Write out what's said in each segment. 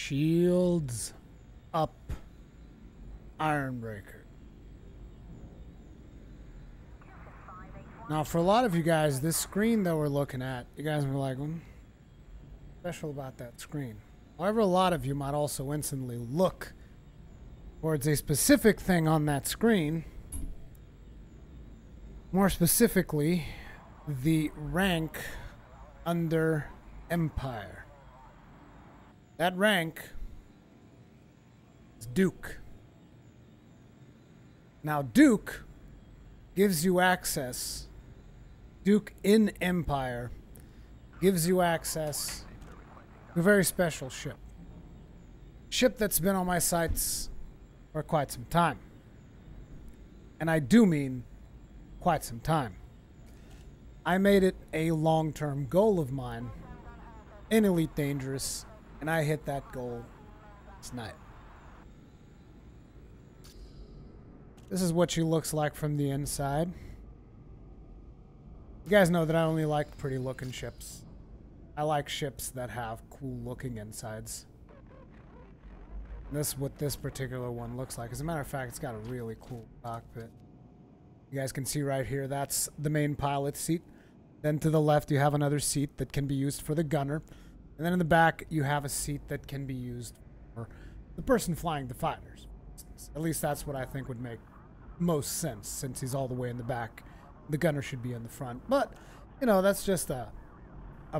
Shields up, Ironbreaker. Now, for a lot of you guys, this screen that we're looking at, you guys were like, special about that screen. However, a lot of you might also instantly look towards a specific thing on that screen. More specifically, the rank under Empire. That rank is Duke. Now, Duke gives you access. Duke in Empire gives you access to a very special ship. Ship that's been on my sights for quite some time. And I do mean quite some time. I made it a long-term goal of mine in Elite Dangerous, and I hit that goal this night. This is what she looks like from the inside. You guys know that I only like pretty looking ships. I like ships that have cool looking insides. And this is what this particular one looks like. As a matter of fact, it's got a really cool cockpit. You guys can see right here, that's the main pilot seat. Then to the left, you have another seat that can be used for the gunner. And then in the back, you have a seat that can be used for the person flying the fighters. At least that's what I think would make most sense, since he's all the way in the back. The gunner should be in the front. But, you know, that's just a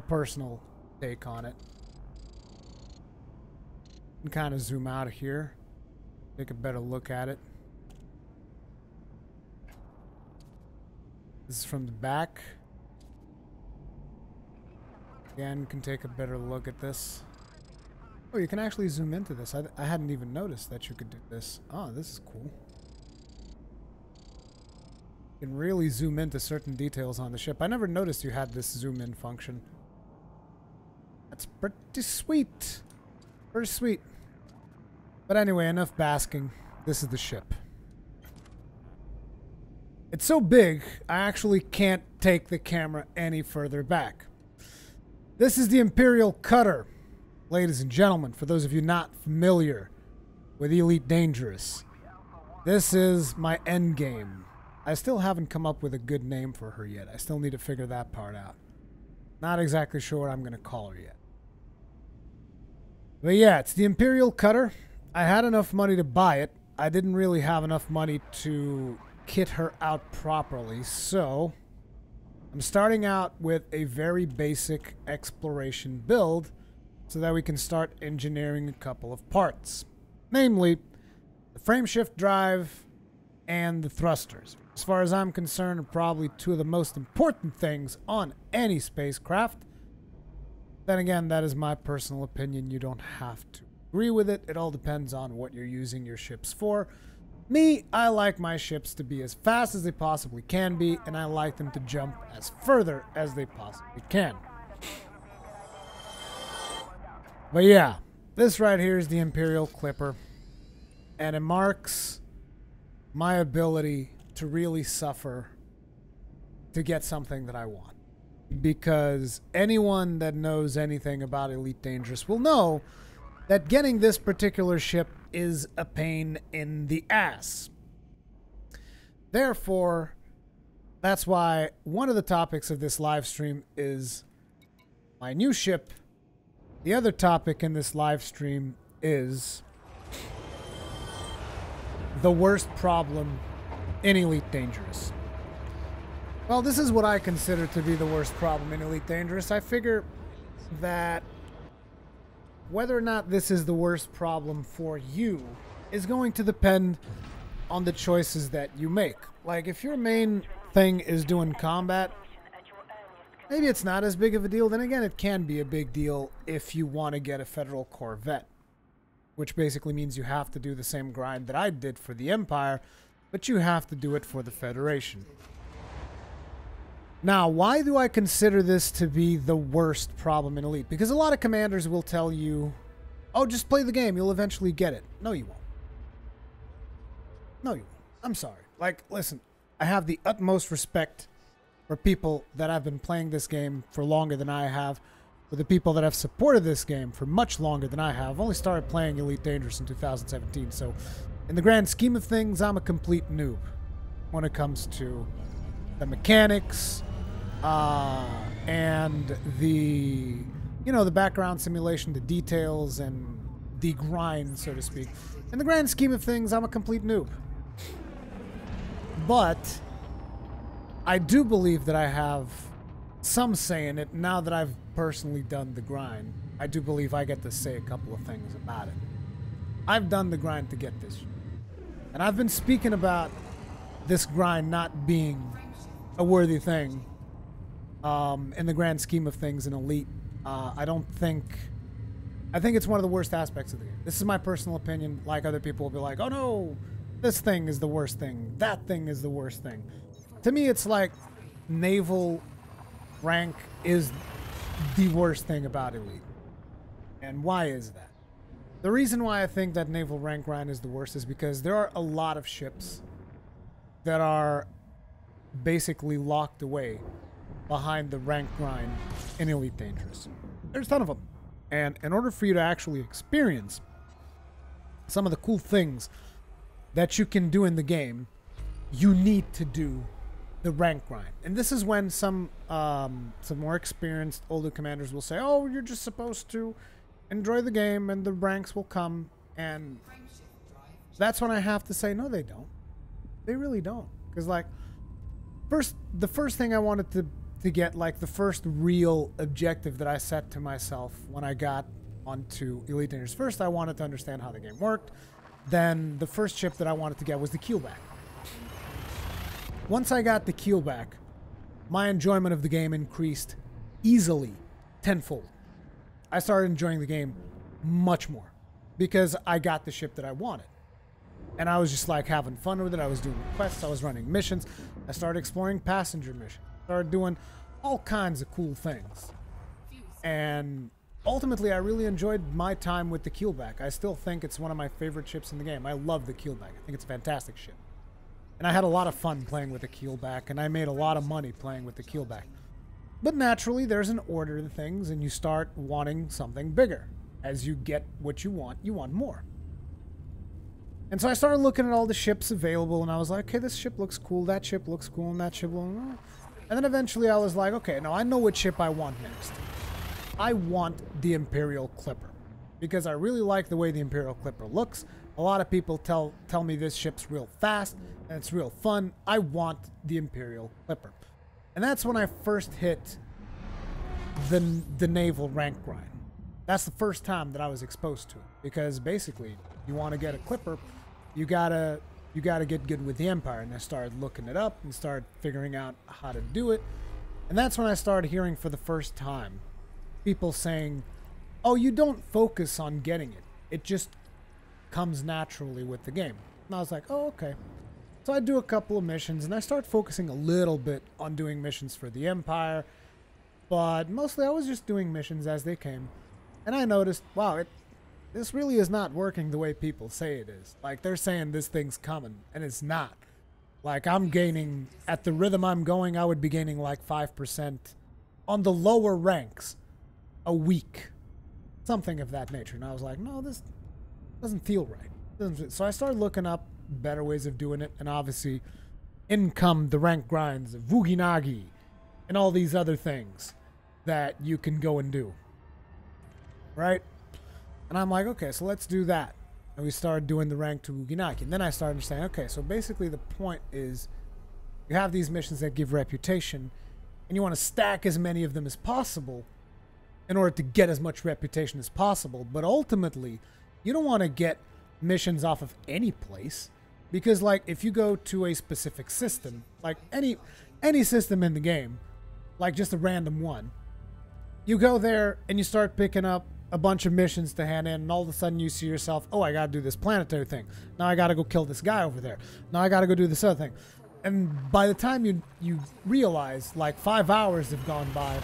personal take on it. You can kind of zoom out of here. Take a better look at it. This is from the back. Again, can take a better look at this. Oh, you can actually zoom into this. I hadn't even noticed that you could do this. Oh, this is cool. You can really zoom into certain details on the ship. I never noticed you had this zoom in function. That's pretty sweet. Pretty sweet. But anyway, enough basking. This is the ship. It's so big, I actually can't take the camera any further back. This is the Imperial cutter, ladies and gentlemen, for those of you not familiar with Elite Dangerous. This is my end game. I still haven't come up with a good name for her yet. I still need to figure that part out. Not exactly sure what I'm going to call her yet. But yeah, it's the Imperial cutter. I had enough money to buy it. I didn't really have enough money to kit her out properly, so I'm starting out with a very basic exploration build so that we can start engineering a couple of parts. Namely, the frameshift drive and the thrusters. As far as I'm concerned, are probably two of the most important things on any spacecraft. Then again, that is my personal opinion. You don't have to agree with it. It all depends on what you're using your ships for. Me, I like my ships to be as fast as they possibly can be, and I like them to jump as further as they possibly can. But yeah, this right here is the Imperial Clipper, and it marks my ability to really suffer to get something that I want. Because anyone that knows anything about Elite Dangerous will know that getting this particular ship is a pain in the ass. Therefore, that's why one of the topics of this live stream is my new ship. The other topic in this live stream is the worst problem in Elite Dangerous. Well, this is what I consider to be the worst problem in Elite Dangerous. I figure that whether or not this is the worst problem for you is going to depend on the choices that you make. Like, if your main thing is doing combat, maybe it's not as big of a deal. Then again, it can be a big deal if you want to get a Federal Corvette, which basically means you have to do the same grind that I did for the Empire, but you have to do it for the Federation. Now, why do I consider this to be the worst problem in Elite? Because a lot of commanders will tell you, oh, just play the game, you'll eventually get it. No, you won't. No, you won't. I'm sorry. Like, listen, I have the utmost respect for people that have been playing this game for longer than I have, for the people that have supported this game for much longer than I have. I've only started playing Elite Dangerous in 2017, so in the grand scheme of things, I'm a complete noob when it comes to the mechanics and the, you know, the background simulation, the details, and the grind, so to speak. In the grand scheme of things, I'm a complete noob. But I do believe that I have some say in it now that I've personally done the grind. I do believe I get to say a couple of things about it. I've done the grind to get this. And I've been speaking about this grind not being a worthy thing in the grand scheme of things in Elite. I think it's one of the worst aspects of the game. This is my personal opinion. Like, other people will be like, oh no, this thing is the worst thing. That thing is the worst thing. To me, it's like naval rank is the worst thing about Elite. And why is that? The reason why I think that naval rank grind is the worst is because there are a lot of ships that are basically locked away behind the rank grind in Elite Dangerous. There's a ton of them. And in order for you to actually experience some of the cool things that you can do in the game, you need to do the rank grind. And this is when some more experienced older commanders will say, oh, you're just supposed to enjoy the game and the ranks will come. And that's when I have to say, no, they don't. They really don't. Because, like, the first thing I wanted to get, like, the first real objective that I set to myself when I got onto Elite Dangerous. First, I wanted to understand how the game worked. Then the first ship that I wanted to get was the keelback. Once I got the keelback, my enjoyment of the game increased easily tenfold. I started enjoying the game much more because I got the ship that I wanted. And I was just like having fun with it. I was doing quests. I was running missions. I started exploring passenger missions. Started doing all kinds of cool things. And ultimately, I really enjoyed my time with the keelback. I still think it's one of my favorite ships in the game. I love the keelback. I think it's a fantastic ship. And I had a lot of fun playing with the keelback, and I made a lot of money playing with the keelback. But naturally, there's an order to things, and you start wanting something bigger. As you get what you want more. And so I started looking at all the ships available, and I was like, okay, this ship looks cool, that ship looks cool, and that ship looks cool. And then eventually I was like, okay, now I know what ship I want next. I want the Imperial Clipper. Because I really like the way the Imperial Clipper looks. A lot of people tell me this ship's real fast, and it's real fun. I want the Imperial Clipper. And that's when I first hit the naval rank grind. That's the first time that I was exposed to it. Because basically, you want to get a Clipper, you gotta get good with the Empire. And I started looking it up and started figuring out how to do it. And that's when I started hearing for the first time people saying, oh, you don't focus on getting it. It just comes naturally with the game. And I was like, oh, okay. So I do a couple of missions, and I start focusing a little bit on doing missions for the Empire. But mostly I was just doing missions as they came. And I noticed, wow, this really is not working the way people say it is. Like, they're saying this thing's coming, and it's not. Like, I'm gaining, at the rhythm I'm going, I would be gaining like 5% on the lower ranks a week. Something of that nature. And I was like, no, this doesn't feel right. So I started looking up better ways of doing it, and obviously in come the rank grinds of Vuginagi and all these other things that you can go and do. Right? And I'm like, okay, so let's do that. And we started doing the rank to Vuginagi. And then I started understanding, okay, so basically the point is you have these missions that give reputation, and you want to stack as many of them as possible in order to get as much reputation as possible. But ultimately, you don't want to get missions off of any place. Because, like, if you go to a specific system, like any system in the game, like just a random one, you go there and you start picking up a bunch of missions to hand in, and all of a sudden you see yourself, oh, I gotta do this planetary thing. Now I gotta go kill this guy over there. Now I gotta go do this other thing. And by the time you realize, like, 5 hours have gone by,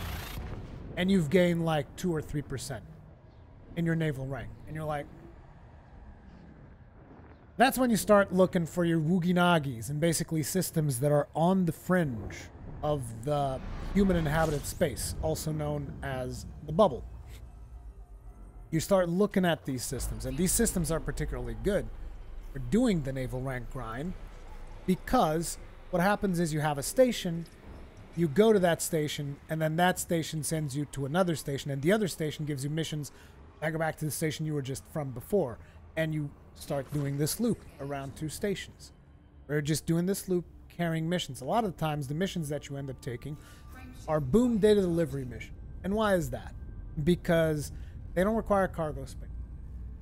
and you've gained like 2 or 3% in your naval rank. And you're like, that's when you start looking for your Wuginagis and basically systems that are on the fringe of the human inhabited space, also known as the bubble. You start looking at these systems, and these systems are particularly good for doing the naval rank grind, because what happens is you have a station, you go to that station, and then that station sends you to another station, and the other station gives you missions that go back to the station you were just from before, and you start doing this loop around 2 stations. We're just doing this loop, carrying missions. A lot of the times, the missions that you end up taking are boom data delivery missions. And why is that? Because they don't require cargo space.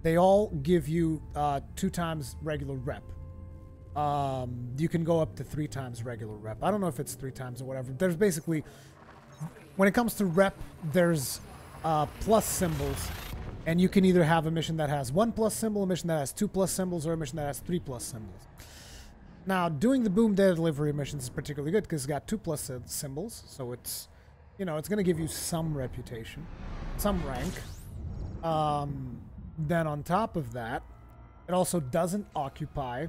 They all give you 2 times regular rep. You can go up to 3 times regular rep. I don't know if it's 3 times or whatever. There's basically, when it comes to rep, there's plus symbols, and you can either have a mission that has 1 plus symbol, a mission that has 2 plus symbols, or a mission that has 3 plus symbols. Now, doing the boom data delivery missions is particularly good because it's got 2 plus symbols, so it's, you know, it's going to give you some reputation, some rank. Then on top of that, it also doesn't occupy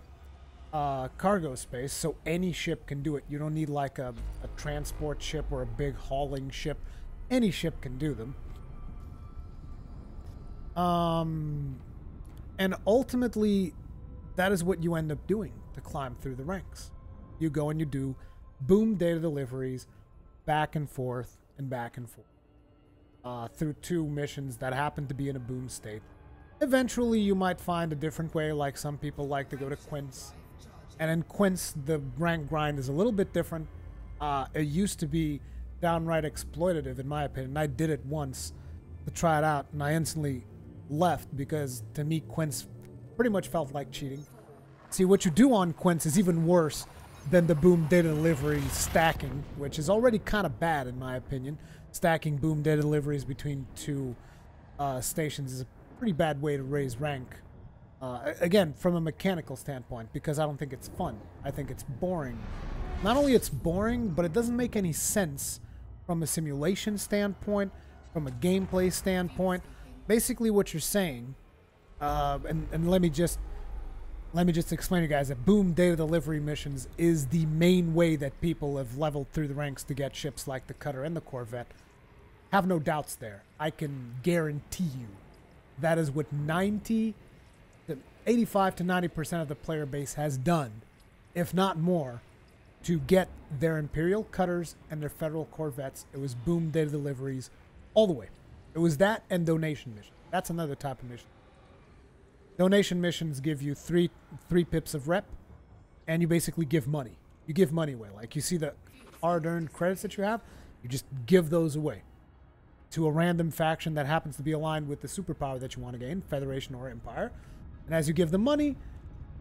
cargo space, so any ship can do it. You don't need like a transport ship or a big hauling ship. Any ship can do them. And ultimately, that is what you end up doing to climb through the ranks. You go and you do boom data deliveries back and forth and back and forth through 2 missions that happen to be in a boom state. Eventually, you might find a different way, like some people like to go to Quince. And in Quince, the rank grind is a little bit different. It used to be downright exploitative, in my opinion. I did it once to try it out, and I instantly left because, to me, Quince pretty much felt like cheating. See, what you do on Quince is even worse than the boom data delivery stacking, which is already kind of bad, in my opinion. Stacking boom data deliveries between 2 stations is a pretty bad way to raise rank. Again, from a mechanical standpoint, because I don't think it's fun. I think it's boring. Not only it's boring, but it doesn't make any sense from a simulation standpoint, from a gameplay standpoint. Basically, what you're saying, and let me just explain to you guys that boom data delivery missions is the main way that people have leveled through the ranks to get ships like the Cutter and the Corvette. Have no doubts there. I can guarantee you that is what 85 to 90% of the player base has done, if not more, to get their Imperial Cutters and their Federal Corvettes. It was boom data deliveries all the way. It was that and donation missions. That's another type of mission. Donation missions give you three pips of rep, and you basically give money. You give money away. Like, you see the hard-earned credits that you have, you just give those away to a random faction that happens to be aligned with the superpower that you want to gain, Federation or Empire. And as you give them money,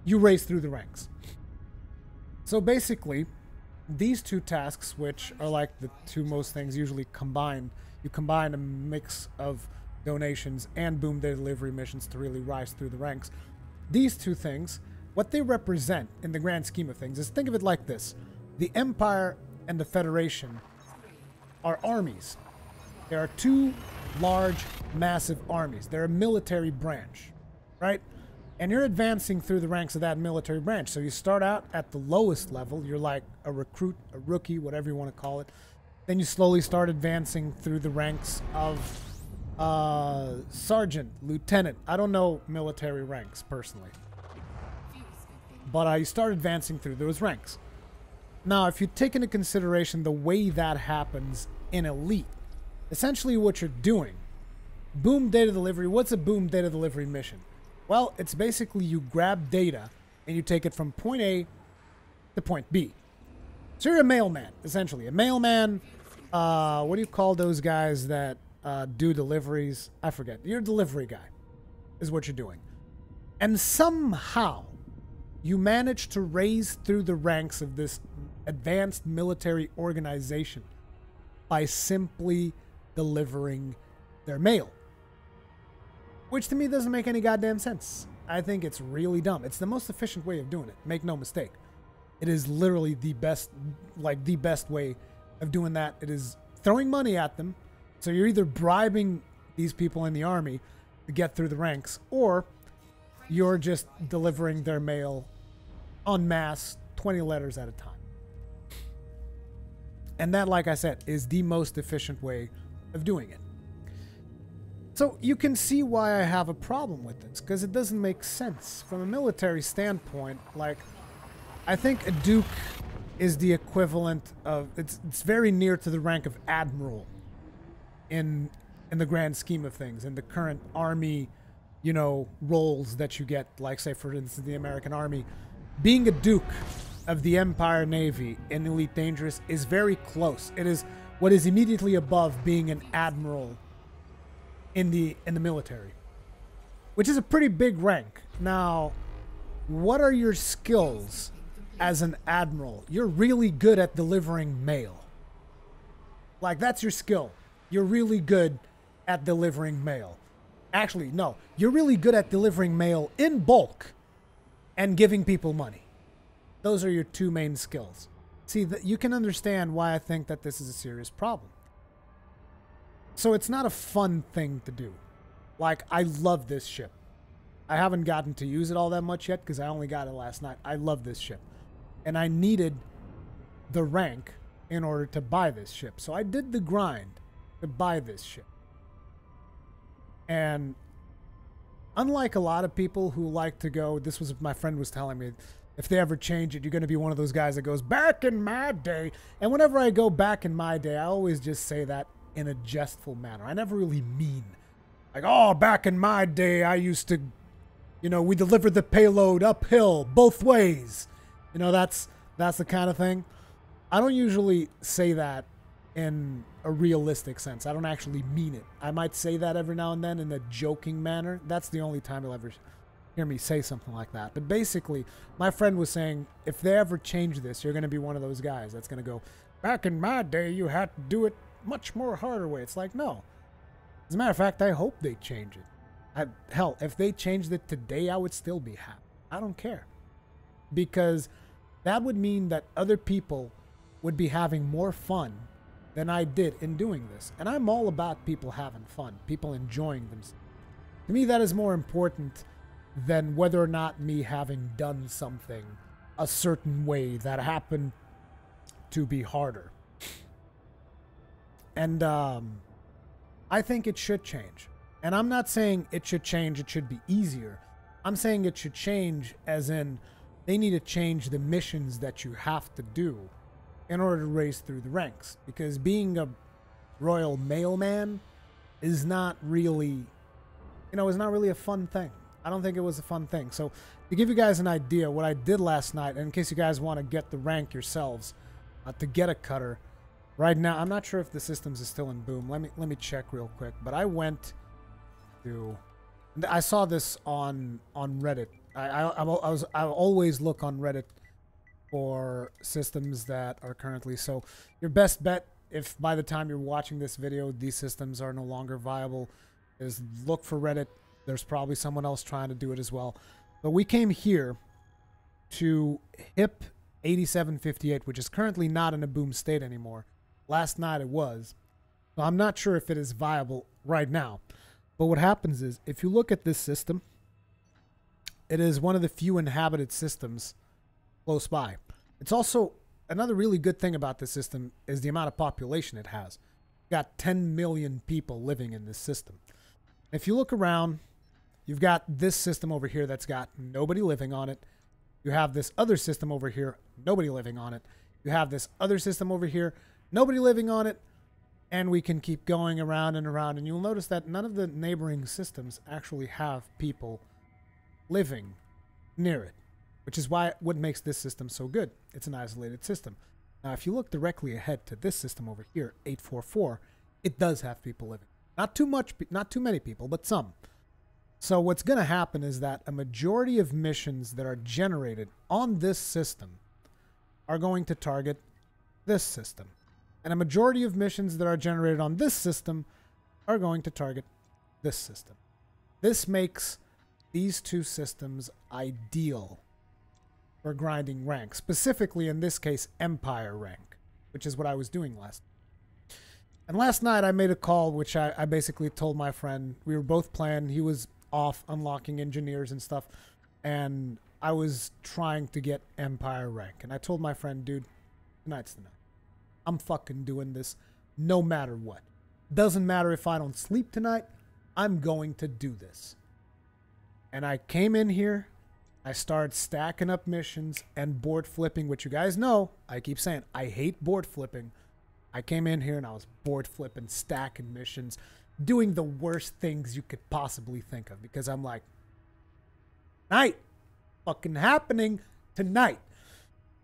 you race through the ranks. So basically, these 2 tasks, which are like the 2 most things usually combined, you combine a mix of donations and boom data delivery missions to really rise through the ranks. These 2 things, what they represent in the grand scheme of things is, think of it like this. The Empire and the Federation are armies. There are 2 large, massive armies. They're a military branch, right? And you're advancing through the ranks of that military branch. So you start out at the lowest level. You're like a recruit, a rookie, whatever you want to call it. Then you slowly start advancing through the ranks of sergeant, lieutenant. I don't know military ranks personally, but you start advancing through those ranks. Now, if you take into consideration the way that happens in Elite, essentially what you're doing, boom data delivery, what's a boom data delivery mission? Well, it's basically you grab data and you take it from point A to point B. So you're a mailman, essentially. A mailman, what do you call those guys that do deliveries? I forget. You're a delivery guy, is what you're doing. And somehow, you manage to raise through the ranks of this advanced military organization by simply delivering their mail. Which to me doesn't make any goddamn sense. I think it's really dumb. It's the most efficient way of doing it. Make no mistake. It is literally the best way of doing that. It is throwing money at them. So you're either bribing these people in the army to get through the ranks, or you're just delivering their mail en masse, 20 letters at a time. And that, like I said, is the most efficient way of doing it. So you can see why I have a problem with this, because it doesn't make sense. From a military standpoint, like, I think a Duke is the equivalent of, it's very near to the rank of Admiral in the grand scheme of things, in the current Army, you know, roles that you get, like, say, for instance, the American Army. Being a Duke of the Empire Navy in Elite Dangerous is very close. It is what is immediately above being an Admiral in the military, which is a pretty big rank. Now, what are your skills as an Admiral? You're really good at delivering mail. Like, that's your skill. You're really good at delivering mail. Actually, no. You're really good at delivering mail in bulk and giving people money. Those are your two main skills. See, you can understand why I think that this is a serious problem. So it's not a fun thing to do. Like, I love this ship. I haven't gotten to use it all that much yet because I only got it last night. I love this ship. And I needed the rank in order to buy this ship. So I did the grind to buy this ship. And unlike a lot of people who like to go, this was what my friend was telling me, if they ever change it, you're going to be one of those guys that goes, back in my day. And whenever I go back in my day, I always just say that in a jestful manner. I never really mean, like, oh, back in my day, I used to, you know, we delivered the payload uphill, both ways. You know, that's the kind of thing. I don't usually say that in a realistic sense. I don't actually mean it. I might say that every now and then in a joking manner. That's the only time you'll ever hear me say something like that. But basically, my friend was saying, if they ever change this, you're going to be one of those guys that's going to go, back in my day, you had to do it much more harder way. It's like, no. As a matter of fact, I hope they change it. Hell, if they changed it today, I would still be happy. I don't care. Because that would mean that other people would be having more fun than I did in doing this. And I'm all about people having fun, people enjoying themselves. To me, that is more important than whether or not me having done something a certain way that happened to be harder. And I think it should change. And I'm not saying it should change, it should be easier. I'm saying it should change as in they need to change the missions that you have to do in order to race through the ranks. Because being a Royal Mailman is not really, you know, is not really a fun thing. I don't think it was a fun thing. So to give you guys an idea, what I did last night, and in case you guys want to get the rank yourselves, to get a cutter, right now, I'm not sure if the systems is still in boom. Let me check real quick. But I went to, I saw this on Reddit. I always look on Reddit for systems that are currently. So your best bet, if by the time you're watching this video these systems are no longer viable, is look for Reddit. There's probably someone else trying to do it as well. But we came here to HIP 8758, which is currently not in a boom state anymore. Last night it was. So I'm not sure if it is viable right now. But what happens is, if you look at this system, it is one of the few inhabited systems close by. It's also, another really good thing about this system is the amount of population it has. You've got 10 million people living in this system. If you look around, you've got this system over here that's got nobody living on it. You have this other system over here, nobody living on it. You have this other system over here, nobody living on it. And we can keep going around and around. And you'll notice that none of the neighboring systems actually have people living near it, which is what makes this system so good. It's an isolated system. Now, if you look directly ahead to this system over here, 844, it does have people living. Not too much, not too many people, but some. So what's going to happen is that a majority of missions that are generated on this system are going to target this system. And a majority of missions that are generated on this system are going to target this system. This makes these two systems ideal for grinding rank. Specifically, in this case, Empire rank, which is what I was doing last night. And last night I made a call, which I basically told my friend. We were both playing. He was off unlocking engineers and stuff. And I was trying to get Empire rank. And I told my friend, dude, tonight's the night. I'm fucking doing this no matter what. Doesn't matter if I don't sleep tonight. I'm going to do this. And I came in here. I started stacking up missions and board flipping, which you guys know. I keep saying I hate board flipping. I came in here and I was board flipping, stacking missions, doing the worst things you could possibly think of. Because I'm like, night. Fucking happening tonight.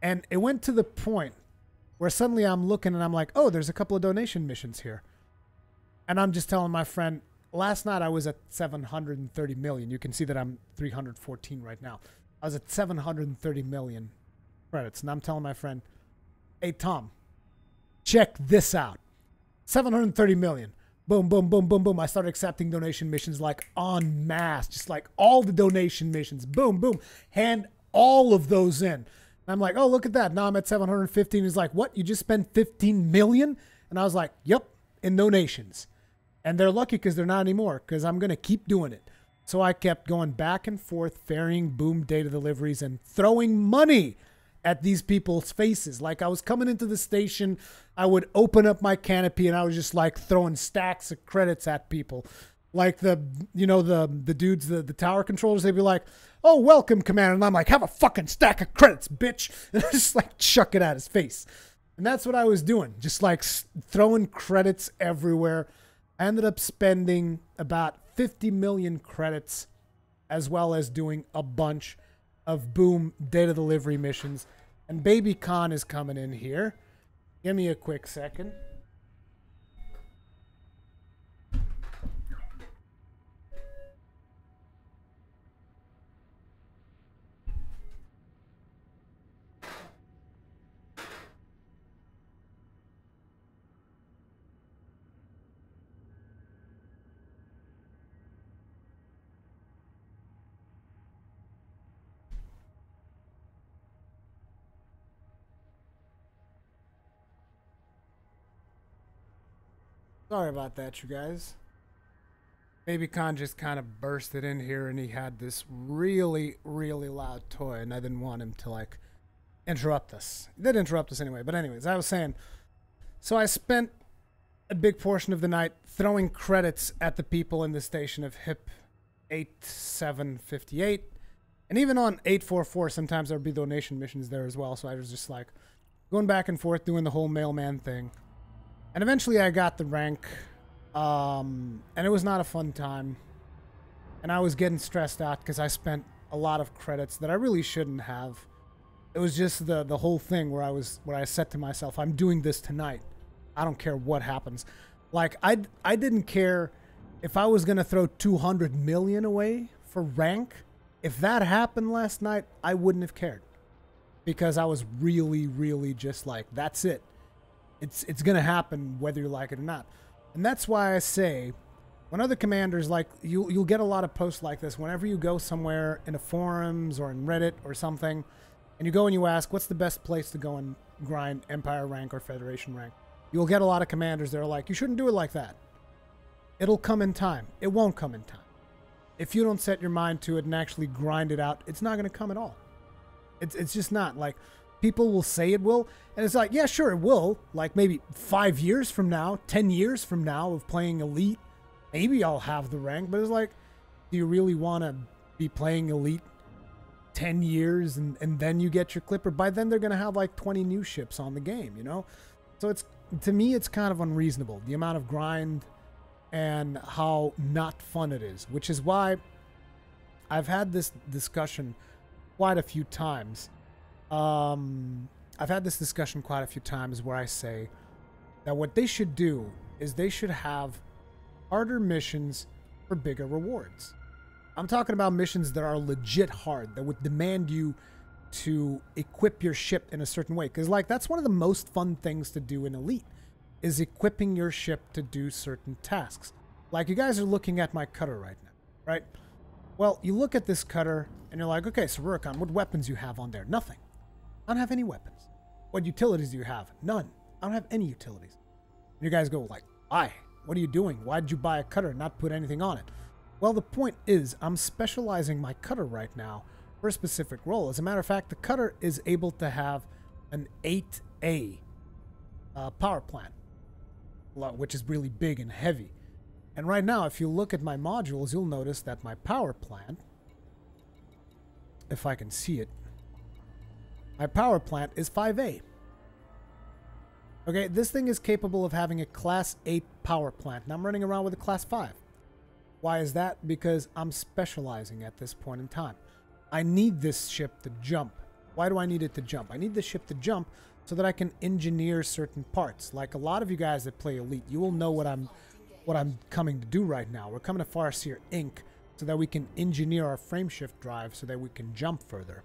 And it went to the point where suddenly I'm looking and I'm like, oh, there's a couple of donation missions here. And I'm just telling my friend, last night I was at 730 million. You can see that I'm 314 right now. I was at 730 million credits. And I'm telling my friend, hey, Tom, check this out. 730 million. Boom, boom, boom, boom, boom. I started accepting donation missions like en masse. Just like all the donation missions. Boom, boom. Hand all of those in. And I'm like, oh, look at that. Now I'm at 715. He's like, what? You just spent 15 million? And I was like, yep, in donations. And they're lucky because they're not anymore, because I'm going to keep doing it. So I kept going back and forth, ferrying boom data deliveries and throwing money at these people's faces. Like I was coming into the station, I would open up my canopy and I was just like throwing stacks of credits at people. Like the dudes, the tower controllers, they'd be like, oh, welcome, Commander. And I'm like, have a fucking stack of credits, bitch. And I just like chuck it at his face. And that's what I was doing. Just like throwing credits everywhere. I ended up spending about 50 million credits, as well as doing a bunch of boom data delivery missions. And Baby Khan is coming in here. Give me a quick second. Sorry about that, you guys. Baby Khan just kind of bursted in here and he had this really, really loud toy and I didn't want him to like interrupt us. He did interrupt us anyway, but anyways, I was saying, so I spent a big portion of the night throwing credits at the people in the station of HIP 8758. And even on 844, sometimes there would be donation missions there as well. So I was just like going back and forth doing the whole mailman thing. And eventually I got the rank, and it was not a fun time. And I was getting stressed out because I spent a lot of credits that I really shouldn't have. It was just the whole thing where I said to myself, I'm doing this tonight. I don't care what happens. Like, I didn't care if I was going to throw 200 million away for rank. If that happened last night, I wouldn't have cared. Because I was really, really just like, that's it. It's going to happen whether you like it or not. And that's why I say, when other commanders, like, you'll get a lot of posts like this. Whenever you go somewhere in the forums or in Reddit or something, and you go and you ask, what's the best place to go and grind Empire rank or Federation rank? You'll get a lot of commanders that are like, you shouldn't do it like that. It'll come in time. It won't come in time. If you don't set your mind to it and actually grind it out, it's not going to come at all. It's just not. Like, people will say it will, and it's like, yeah, sure, it will. Like, maybe 5 years from now, 10 years from now of playing Elite, maybe I'll have the rank, but it's like, do you really want to be playing Elite 10 years and then you get your Clipper? By then, they're going to have, like, 20 new ships on the game, you know? So it's, to me, it's kind of unreasonable, the amount of grind and how not fun it is, which is why I've had this discussion quite a few times. I've had this discussion quite a few times where I say that what they should do is they should have harder missions for bigger rewards. I'm talking about missions that are legit hard, that would demand you to equip your ship in a certain way. Because, like, that's one of the most fun things to do in Elite, is equipping your ship to do certain tasks. Like, you guys are looking at my cutter right now, right? Well, you look at this cutter, and you're like, okay, so Rurikhan, what weapons you have on there? Nothing. I don't have any weapons. What utilities do you have? None. I don't have any utilities. And you guys go like, why? What are you doing? Why did you buy a cutter and not put anything on it? Well, the point is, I'm specializing my cutter right now for a specific role. As a matter of fact, the cutter is able to have an 8A power plant, which is really big and heavy. And right now, if you look at my modules, you'll notice that my power plant, if I can see it, my power plant is 5A. Okay, this thing is capable of having a Class 8 power plant, and I'm running around with a Class 5. Why is that? Because I'm specializing at this point in time. I need this ship to jump. Why do I need it to jump? I need the ship to jump so that I can engineer certain parts. Like a lot of you guys that play Elite, you will know what I'm coming to do right now. We're coming to Farseer Inc. so that we can engineer our frameshift drive so that we can jump further.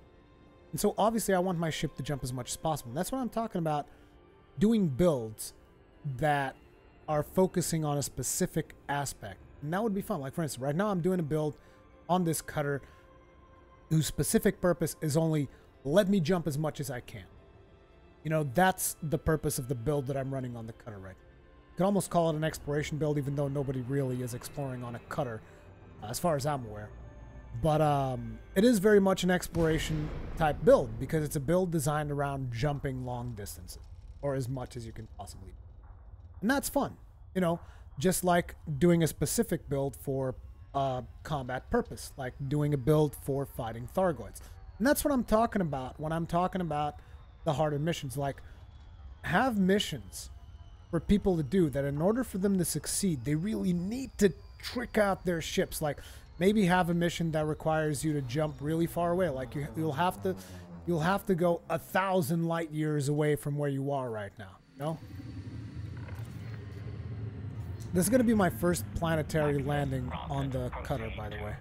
And so obviously I want my ship to jump as much as possible. And that's what I'm talking about, doing builds that are focusing on a specific aspect. And that would be fun. Like for instance, right now I'm doing a build on this cutter whose specific purpose is only let me jump as much as I can. You know, that's the purpose of the build that I'm running on the cutter right now. You could almost call it an exploration build, even though nobody really is exploring on a cutter, as far as I'm aware. But it is very much an exploration type build because it's a build designed around jumping long distances, or as much as you can possibly. And that's fun, you know, just like doing a specific build for combat purpose, like doing a build for fighting Thargoids. And that's what I'm talking about when I'm talking about the harder missions. Like, have missions for people to do that in order for them to succeed, they really need to trick out their ships. Like, maybe have a mission that requires you to jump really far away. Like, you'll have to go 1,000 light years away from where you are right now, you know? This is going to be my first planetary landing on the cutter, by the way.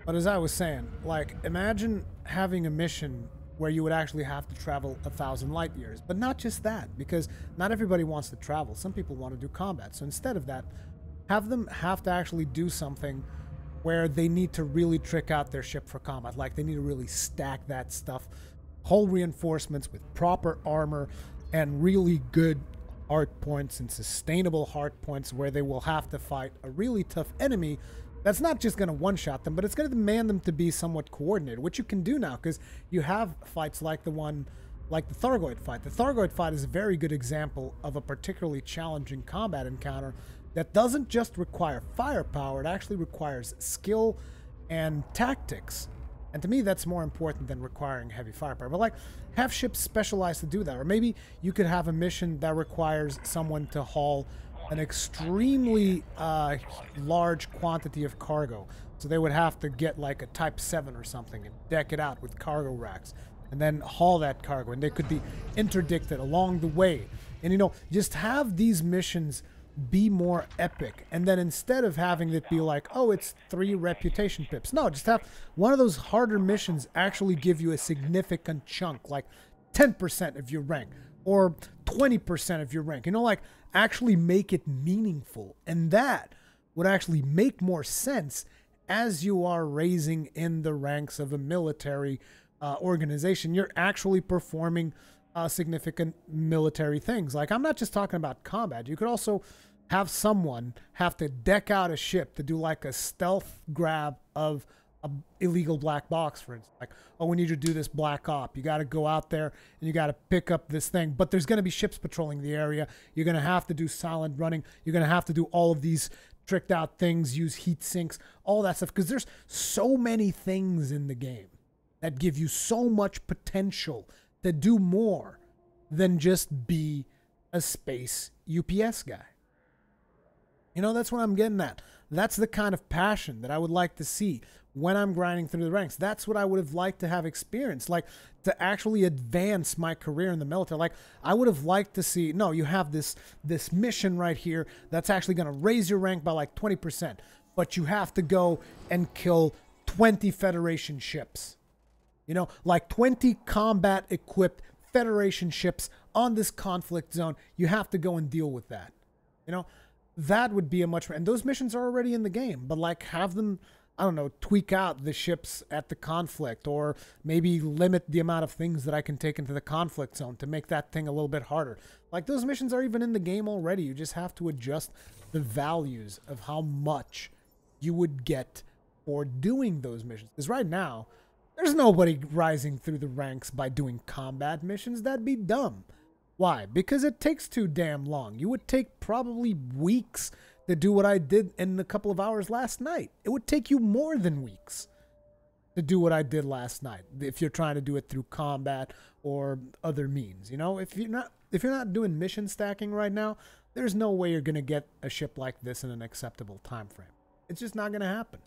But as I was saying, like, imagine having a mission where you would actually have to travel 1,000 light years. But not just that, because not everybody wants to travel. Some people want to do combat. So instead of that, have them have to actually do something where they need to really trick out their ship for combat. Like, they need to really stack that stuff. Hull reinforcements with proper armor and really good hard points and sustainable hard points where they will have to fight a really tough enemy that's not just going to one-shot them, but it's going to demand them to be somewhat coordinated, which you can do now because you have fights like the Thargoid fight. The Thargoid fight is a very good example of a particularly challenging combat encounter that doesn't just require firepower, it actually requires skill and tactics. And to me, that's more important than requiring heavy firepower. But like, have ships specialized to do that. Or maybe you could have a mission that requires someone to haul an extremely large quantity of cargo. So they would have to get like a Type 7 or something and deck it out with cargo racks and then haul that cargo. And they could be interdicted along the way. And, you know, just have these missions be more epic. And then instead of having it be like, oh, it's 3 reputation pips. No, just have one of those harder missions actually give you a significant chunk, like 10% of your rank or 20% of your rank. You know, like actually make it meaningful. And that would actually make more sense as you are raising in the ranks of a military organization. You're actually performing significant military things. Like, I'm not just talking about combat. You could also have someone have to deck out a ship to do like a stealth grab of an illegal black box, for instance. Like, oh, we need you to do this black op. You got to go out there and you got to pick up this thing. But there's going to be ships patrolling the area. You're going to have to do silent running. You're going to have to do all of these tricked out things, use heat sinks, all that stuff. Because there's so many things in the game that give you so much potential to do more than just be a space UPS guy. You know, that's what I'm getting at. That's the kind of passion that I would like to see when I'm grinding through the ranks. That's what I would have liked to have experienced, like to actually advance my career in the military. Like, I would have liked to see, no, you have this mission right here that's actually going to raise your rank by like 20%, but you have to go and kill 20 Federation ships. You know, like 20 combat-equipped Federation ships on this conflict zone. You have to go and deal with that. You know, that would be a much... And those missions are already in the game, but like have them, I don't know, tweak out the ships at the conflict, or maybe limit the amount of things that I can take into the conflict zone to make that thing a little bit harder. Like, those missions are even in the game already. You just have to adjust the values of how much you would get for doing those missions. Because right now, There's nobody rising through the ranks by doing combat missions. That'd be dumb. Why? Because it takes too damn long. You would take probably weeks to do what I did in a couple of hours last night. It would take you more than weeks to do what I did last night if you're trying to do it through combat or other means. You know, if you're not doing mission stacking right now, there's no way you're going to get a ship like this in an acceptable time frame. It's just not going to happen.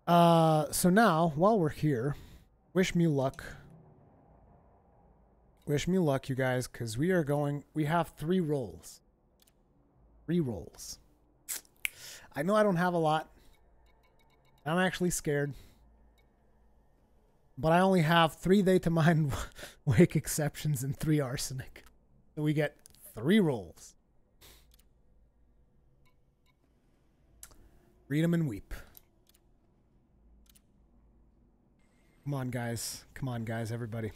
So now, while we're here, wish me luck. Wish me luck, you guys, because we have 3 rolls. 3 rolls. I know I don't have a lot. I'm actually scared. But I only have 3 They to Mind Wake exceptions and 3 arsenic. So we get 3 rolls. Read 'em and weep. Come on, guys. Come on, guys. Everybody.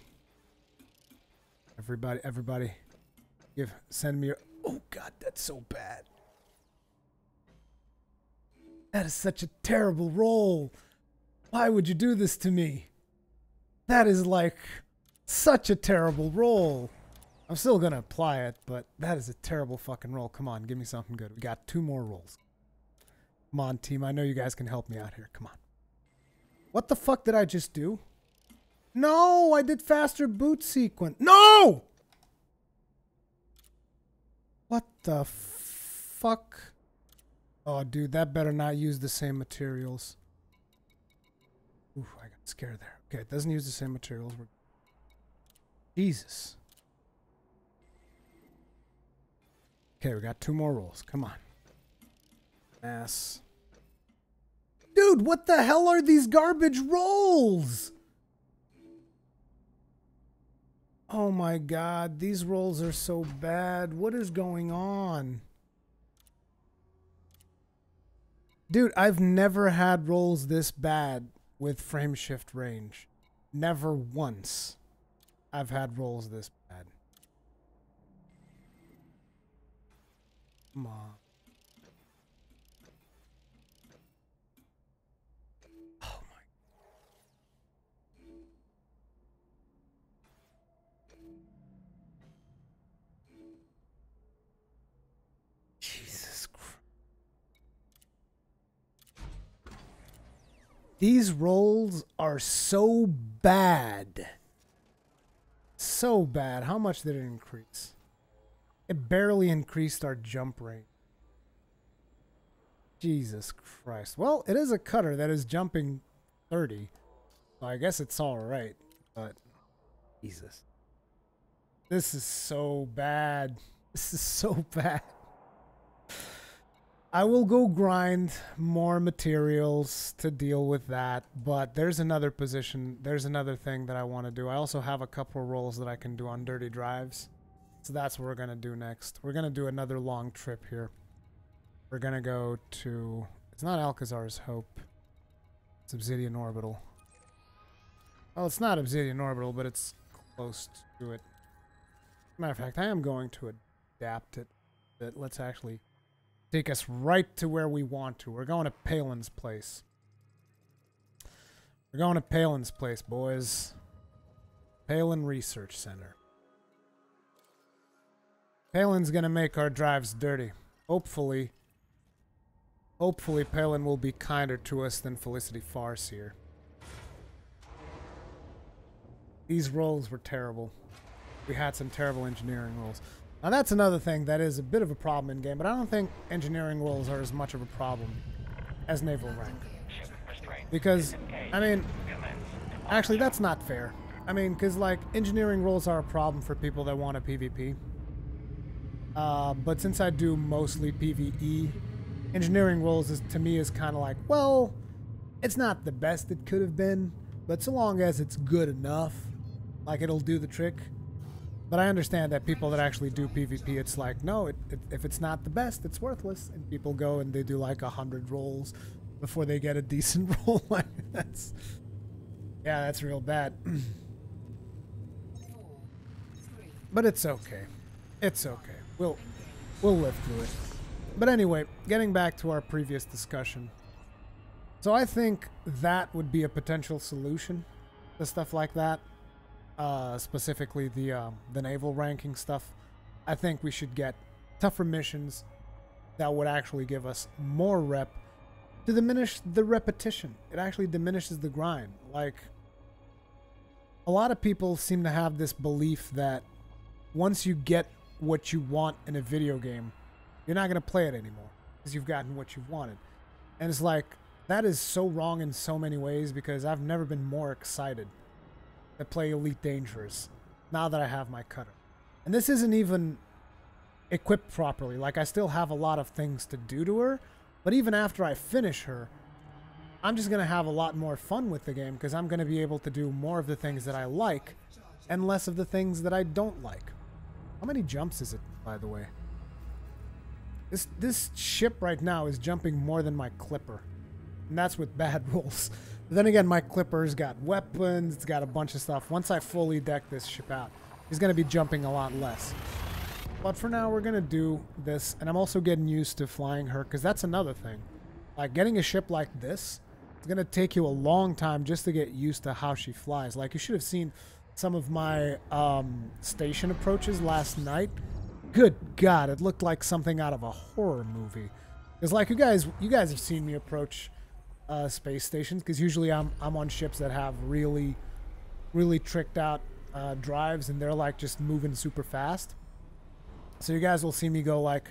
Everybody. Send me your... Oh, God, that's so bad. That is such a terrible roll. Why would you do this to me? That is like such a terrible roll. I'm still going to apply it, but that is a terrible fucking roll. Come on, give me something good. We got 2 more rolls. Come on, team. I know you guys can help me out here. Come on. What the fuck did I just do? No, I did faster boot sequence. No! What the fuck? Oh, dude, that better not use the same materials. Ooh, I got scared there. Okay, it doesn't use the same materials. Jesus. Okay, we got 2 more rolls. Come on. Ass. Dude, what the hell are these garbage rolls? Oh my God, these rolls are so bad. What is going on? Dude, I've never had rolls this bad with frame shift range. Never once I've had rolls this bad. Come on. Oh my. Jesus Christ. These rolls are so bad. So bad. How much did it increase? It barely increased our jump rate. Jesus Christ. Well, it is a cutter that is jumping 30. So I guess it's alright. But, Jesus. This is so bad. This is so bad. I will go grind more materials to deal with that. But there's another position. There's another thing that I want to do. I also have a couple of rolls that I can do on dirty drives. So that's what we're going to do next. We're going to do another long trip here. We're going to go to... It's not Alcazar's Hope. It's Obsidian Orbital. Well, it's not Obsidian Orbital, but it's close to it. Matter of fact, I am going to adapt it. Let's actually take us right to where we want to. We're going to Palin's place. We're going to Palin's place, boys. Palin Research Center. Palin's gonna make our drives dirty. Hopefully Palin will be kinder to us than Felicity Farseer. These rolls were terrible. We had some terrible engineering rolls. Now that's another thing that is a bit of a problem in game, but I don't think engineering rolls are as much of a problem as naval rank. Because, I mean, actually that's not fair. I mean, because like engineering rolls are a problem for people that want a PvP. But since I do mostly PvE, engineering roles to me is kind of like, well, it's not the best it could have been, but so long as it's good enough, like it'll do the trick. But I understand that people that actually do PvP, it's like, no, if it's not the best, it's worthless. And people go and they do like 100 rolls before they get a decent roll. That's real bad. But it's okay. It's okay. We'll live through it. But anyway, getting back to our previous discussion. So I think that would be a potential solution to stuff like that. Specifically the naval ranking stuff. I think we should get tougher missions that would actually give us more rep to diminish the repetition. It actually diminishes the grind. Like, a lot of people seem to have this belief that once you get what you want in a video game, you're not going to play it anymore because you've gotten what you've wanted. And it's like, that is so wrong in so many ways, because I've never been more excited to play Elite Dangerous now that I have my cutter. And this isn't even equipped properly. Like, I still have a lot of things to do to her, but even after I finish her, I'm just going to have a lot more fun with the game, because I'm going to be able to do more of the things that I like and less of the things that I don't like. How many jumps is it, by the way? This ship right now is jumping more than my Clipper, and that's with bad rolls. But then again, my Clipper's got weapons, it's got a bunch of stuff. Once I fully deck this ship out, he's going to be jumping a lot less. But for now, we're going to do this, and I'm also getting used to flying her, because that's another thing. Like, getting a ship like this, it's going to take you a long time just to get used to how she flies. Like, you should have seen some of my station approaches last night. Good God, it looked like something out of a horror movie. It's like, you guys have seen me approach space stations, because usually I'm on ships that have really tricked out drives, and they're like just moving super fast. So you guys will see me go like,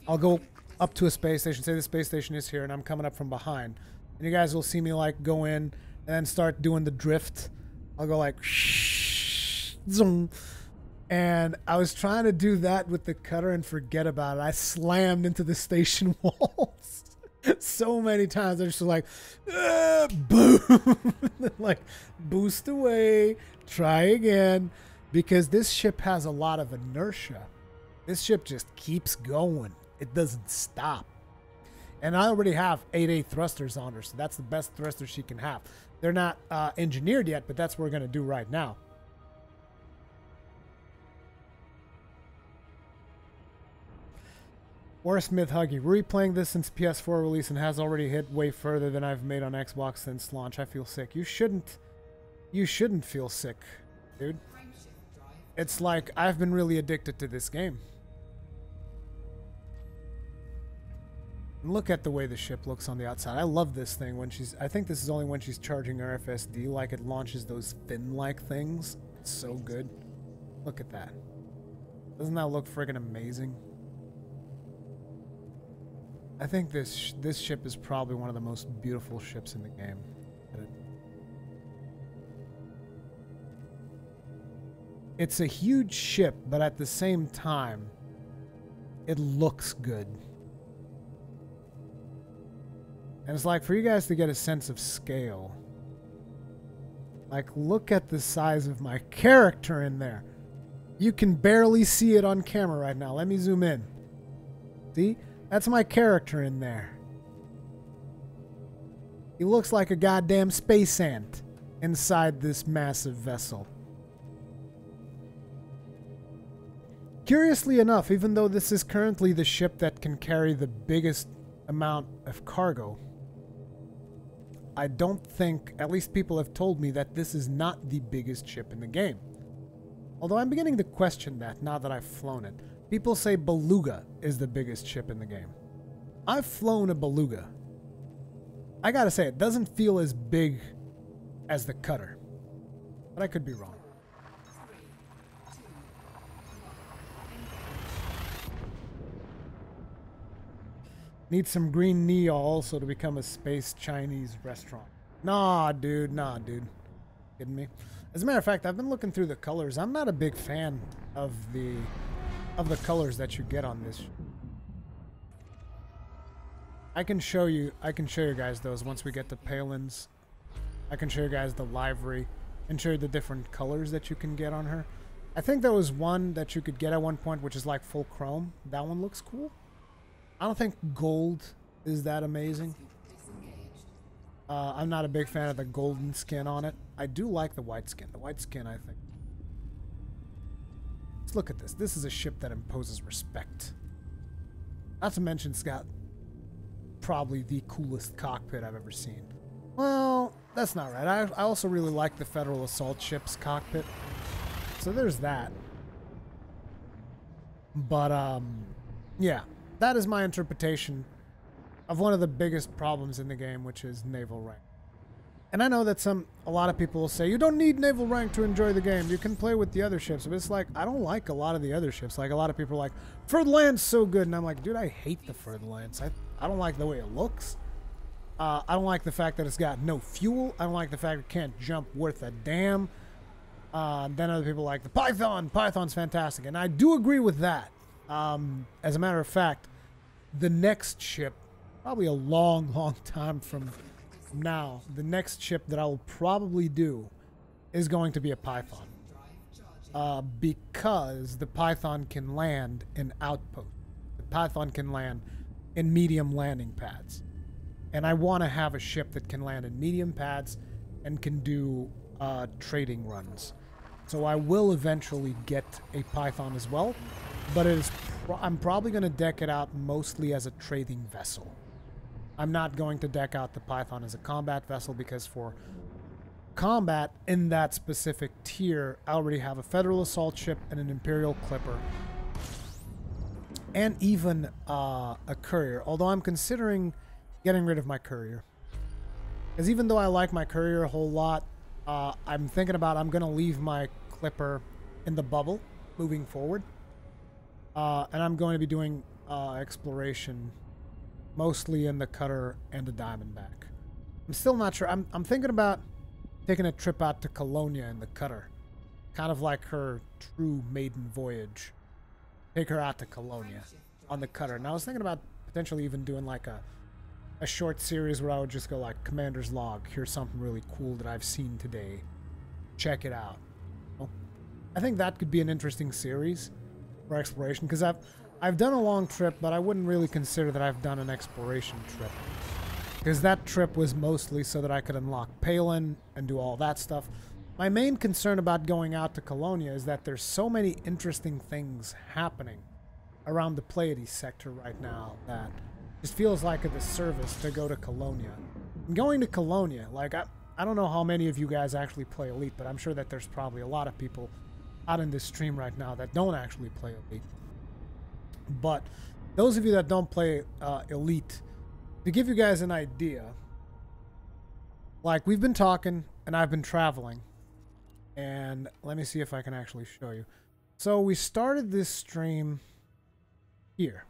I'll go up to a space station, say the space station is here, and I'm coming up from behind, and you guys will see me like go in and then start doing the drift. I'll go like zoom. And I was trying to do that with the cutter and forget about it. I slammed into the station walls so many times. I was just like, boom, like boost away, try again, because this ship has a lot of inertia. This ship just keeps going. It doesn't stop. And I already have 8A thrusters on her, so that's the best thruster she can have. They're not engineered yet, but that's what we're going to do right now. Or Smith Huggy. We're replaying this since PS4 release and has already hit way further than I've made on Xbox since launch. I feel sick. You shouldn't feel sick, dude. It's like, I've been really addicted to this game. And look at the way the ship looks on the outside. I love this thing when she's... I think this is only when she's charging her FSD, like it launches those fin-like things. It's so good. Look at that. Doesn't that look friggin' amazing? I think this ship is probably one of the most beautiful ships in the game. It's a huge ship, but at the same time, it looks good. And it's like, for you guys to get a sense of scale, like, look at the size of my character in there. You can barely see it on camera right now. Let me zoom in. See? That's my character in there. He looks like a goddamn space ant inside this massive vessel. Curiously enough, even though this is currently the ship that can carry the biggest amount of cargo, I don't think, at least people have told me, that this is not the biggest ship in the game. Although I'm beginning to question that now that I've flown it. People say Beluga is the biggest ship in the game. I've flown a Beluga. I gotta say, it doesn't feel as big as the cutter. But I could be wrong. Need some green Neo also to become a space Chinese restaurant. Nah, dude. Kidding me? As a matter of fact, I've been looking through the colors. I'm not a big fan of the colors that you get on this. I can show you guys those once we get to Palin's. I can show you guys the livery and show you the different colors that you can get on her. I think there was one that you could get at one point, which is like full chrome. That one looks cool. I don't think gold is that amazing. I'm not a big fan of the golden skin on it. I do like the white skin. The white skin, I think. Let's look at this. This is a ship that imposes respect. Not to mention, it's got probably the coolest cockpit I've ever seen. Well, that's not right. I also really like the Federal Assault Ship's cockpit. So there's that. But, yeah. That is my interpretation of one of the biggest problems in the game, which is naval rank. And I know that a lot of people will say, you don't need naval rank to enjoy the game. You can play with the other ships. But it's like, I don't like a lot of the other ships. Like, a lot of people are like, Furtherland's so good. And I'm like, dude, I hate the Furtherlands. I don't like the way it looks. I don't like the fact that it's got no fuel. I don't like the fact it can't jump worth a damn. Then other people like the Python. Python's fantastic. And I do agree with that. As a matter of fact, the next ship, probably a long, long time from now, the next ship that I will probably do is going to be a Python. Because the Python can land in outposts. The Python can land in medium landing pads. And I want to have a ship that can land in medium pads and can do trading runs. So I will eventually get a Python as well, but I'm probably going to deck it out mostly as a trading vessel. I'm not going to deck out the Python as a combat vessel because for combat in that specific tier, I already have a Federal Assault Ship and an Imperial Clipper. And even a courier, although I'm considering getting rid of my courier. Because even though I like my courier a whole lot, I'm thinking about I'm going to leave my Clipper in the bubble moving forward. And I'm going to be doing exploration mostly in the cutter and the Diamondback. I'm still not sure. I'm thinking about taking a trip out to Colonia in the cutter. Kind of like her true maiden voyage. Take her out to Colonia on the cutter. And I was thinking about potentially even doing like a short series where I would just go like, Commander's Log, here's something really cool that I've seen today. Check it out. Well, I think that could be an interesting series for exploration, because I've done a long trip, but I wouldn't really consider that I've done an exploration trip. Because that trip was mostly so that I could unlock Palin and do all that stuff. My main concern about going out to Colonia is that there's so many interesting things happening around the Pleiades sector right now that just feels like a disservice to go to Colonia. And going to Colonia, like, I don't know how many of you guys actually play Elite, but I'm sure that there's probably a lot of people out in this stream right now that don't actually play Elite. But those of you that don't play Elite, to give you guys an idea, like, we've been talking and I've been traveling, and let me see if I can actually show you. So we started this stream here.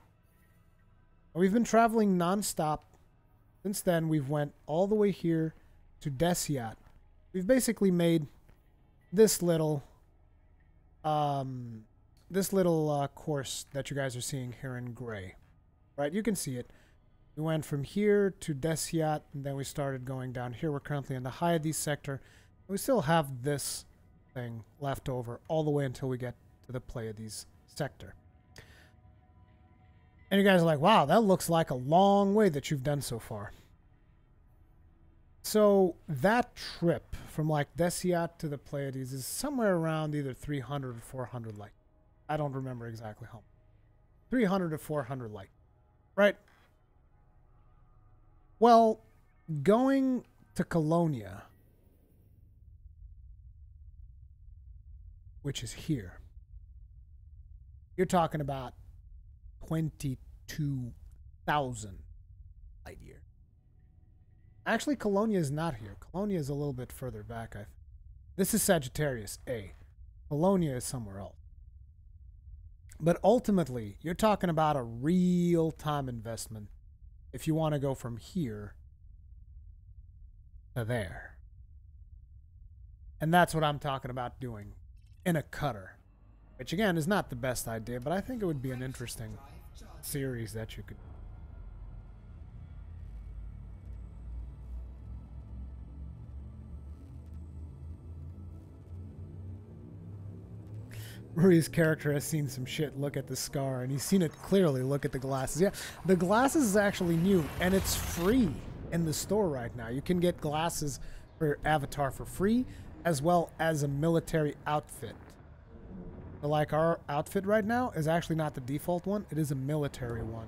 We've been traveling non-stop. Since then, we've went all the way here to Desiat. We've basically made this little course that you guys are seeing here in gray. Right, you can see it. We went from here to Desiat, and then we started going down here. We're currently in the Hyades sector. We still have this thing left over all the way until we get to the Pleiades sector. And you guys are like, wow, that looks like a long way that you've done so far. So that trip from like Desiat to the Pleiades is somewhere around either 300 or 400 light. I don't remember exactly how much. 300 to 400 light. Right? Well, going to Colonia, which is here, you're talking about 22,000 light years. Actually, Colonia is not here. Colonia is a little bit further back, I think. This is Sagittarius A. Colonia is somewhere else. But ultimately, you're talking about a real time investment if you want to go from here to there. And that's what I'm talking about doing in a cutter. Which, again, is not the best idea, but I think it would be an interesting series that you could do. Ruri's character has seen some shit. Look at the scar, and he's seen it clearly. Look at the glasses. Yeah, the glasses is actually new, and it's free in the store right now. You can get glasses for your avatar for free, as well as a military outfit. So like our outfit right now is actually not the default one. It is a military one.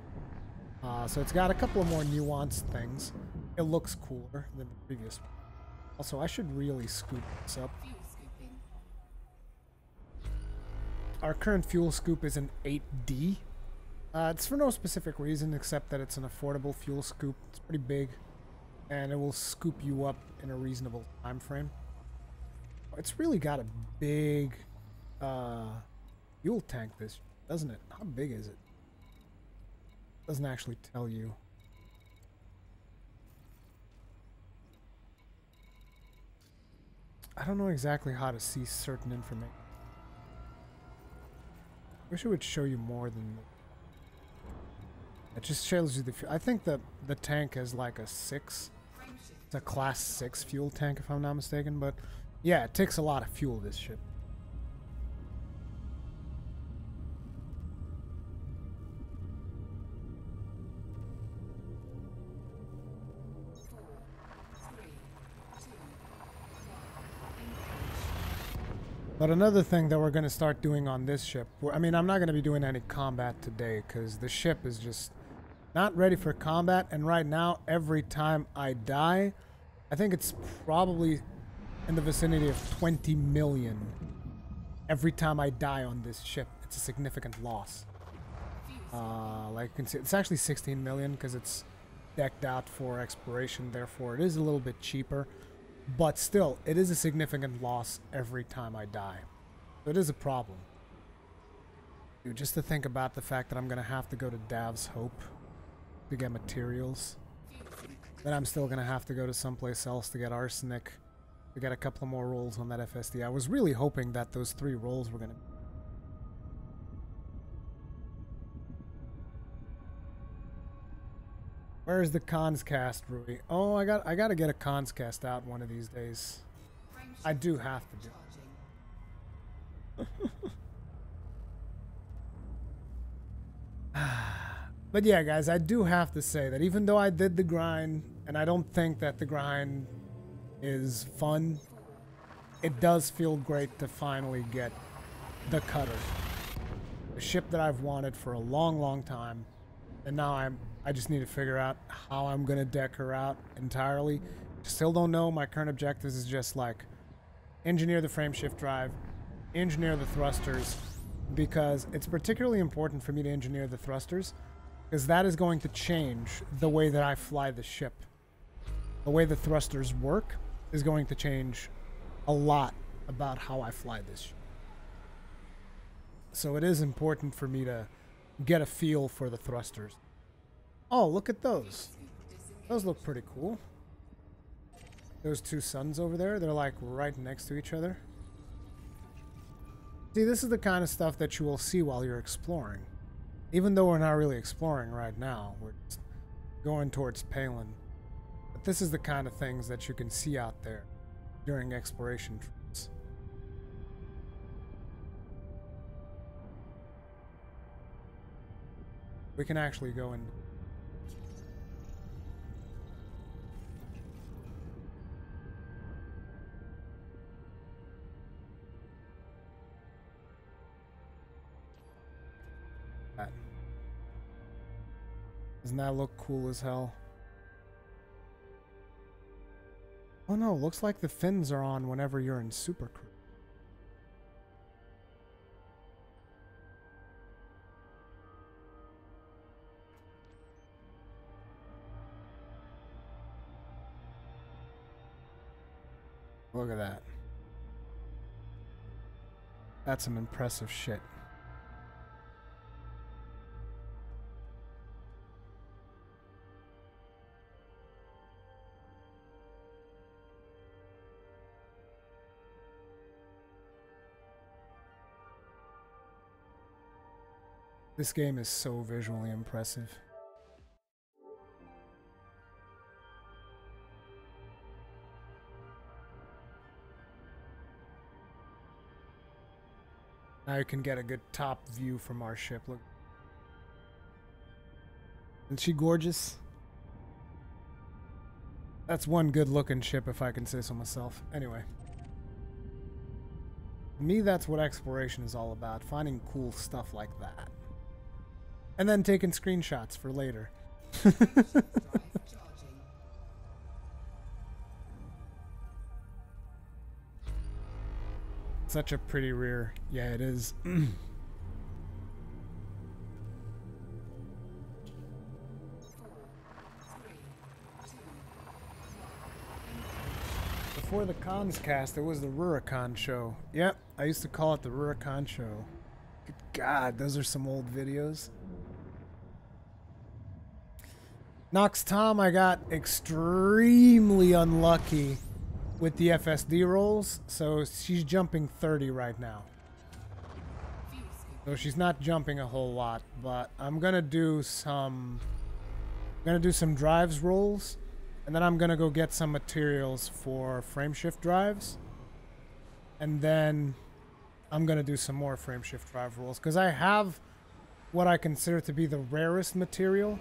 So it's got a couple of more nuanced things. It looks cooler than the previous one. Also, I should really scoop this up. Our current fuel scoop is an 8D. It's for no specific reason except that it's an affordable fuel scoop. It's pretty big, and it will scoop you up in a reasonable time frame. It's really got a big fuel tank, this, doesn't it? How big is it? Doesn't actually tell you. I don't know exactly how to see certain information. Wish it would show you more than... It just shows you the... I think that the tank is like a 6. It's a class 6 fuel tank if I'm not mistaken, but yeah, it takes a lot of fuel, this ship. But another thing that we're going to start doing on this ship, I mean, I'm not going to be doing any combat today because the ship is just not ready for combat. And right now, every time I die, I think it's probably in the vicinity of 20 million. Every time I die on this ship, it's a significant loss. Like you can see, it's actually 16 million because it's decked out for exploration. Therefore, it is a little bit cheaper. But still, it is a significant loss every time I die. So it is a problem. Dude, just to think about the fact that I'm going to have to go to Dav's Hope to get materials. Then I'm still going to have to go to someplace else to get arsenic. To get a couple more rolls on that FSD. I was really hoping that those 3 rolls were going to... Where's the cons cast, Rui? Oh, I got to get a cons cast out one of these days. I do have to do it. But yeah, guys, I do have to say that even though I did the grind, and I don't think that the grind is fun, it does feel great to finally get the cutter. The ship that I've wanted for a long, long time. And now I just need to figure out how I'm going to deck her out entirely. Still don't know. My current objectives is just like engineer the frameshift drive, engineer the thrusters, because it's particularly important for me to engineer the thrusters because that is going to change the way that I fly the ship. The way the thrusters work is going to change a lot about how I fly this ship. So it is important for me to get a feel for the thrusters. Oh, look at those. Those look pretty cool. Those 2 suns over there, they're like right next to each other. See, this is the kind of stuff that you will see while you're exploring. Even though we're not really exploring right now, we're just going towards Palin. But this is the kind of things that you can see out there during exploration trips. We can actually go in. Doesn't that look cool as hell? Oh no, looks like the fins are on whenever you're in Super Crew. Look at that. That's some impressive shit. This game is so visually impressive. Now you can get a good top view from our ship. Look. Isn't she gorgeous? That's one good looking ship if I can say so myself. Anyway. To me, that's what exploration is all about. Finding cool stuff like that. And then taking screenshots for later. Such a pretty rear. Yeah, it is. Before the cons cast, there was the Rurikhan show. Yep, I used to call it the Rurikhan show. Good God, those are some old videos. Nox Tom, I got extremely unlucky with the FSD rolls, so she's jumping 30 right now. So she's not jumping a whole lot, but I'm gonna do some drives rolls, and then I'm gonna go get some materials for frameshift drives, and then I'm gonna do some more frameshift drive rolls because I have what I consider to be the rarest material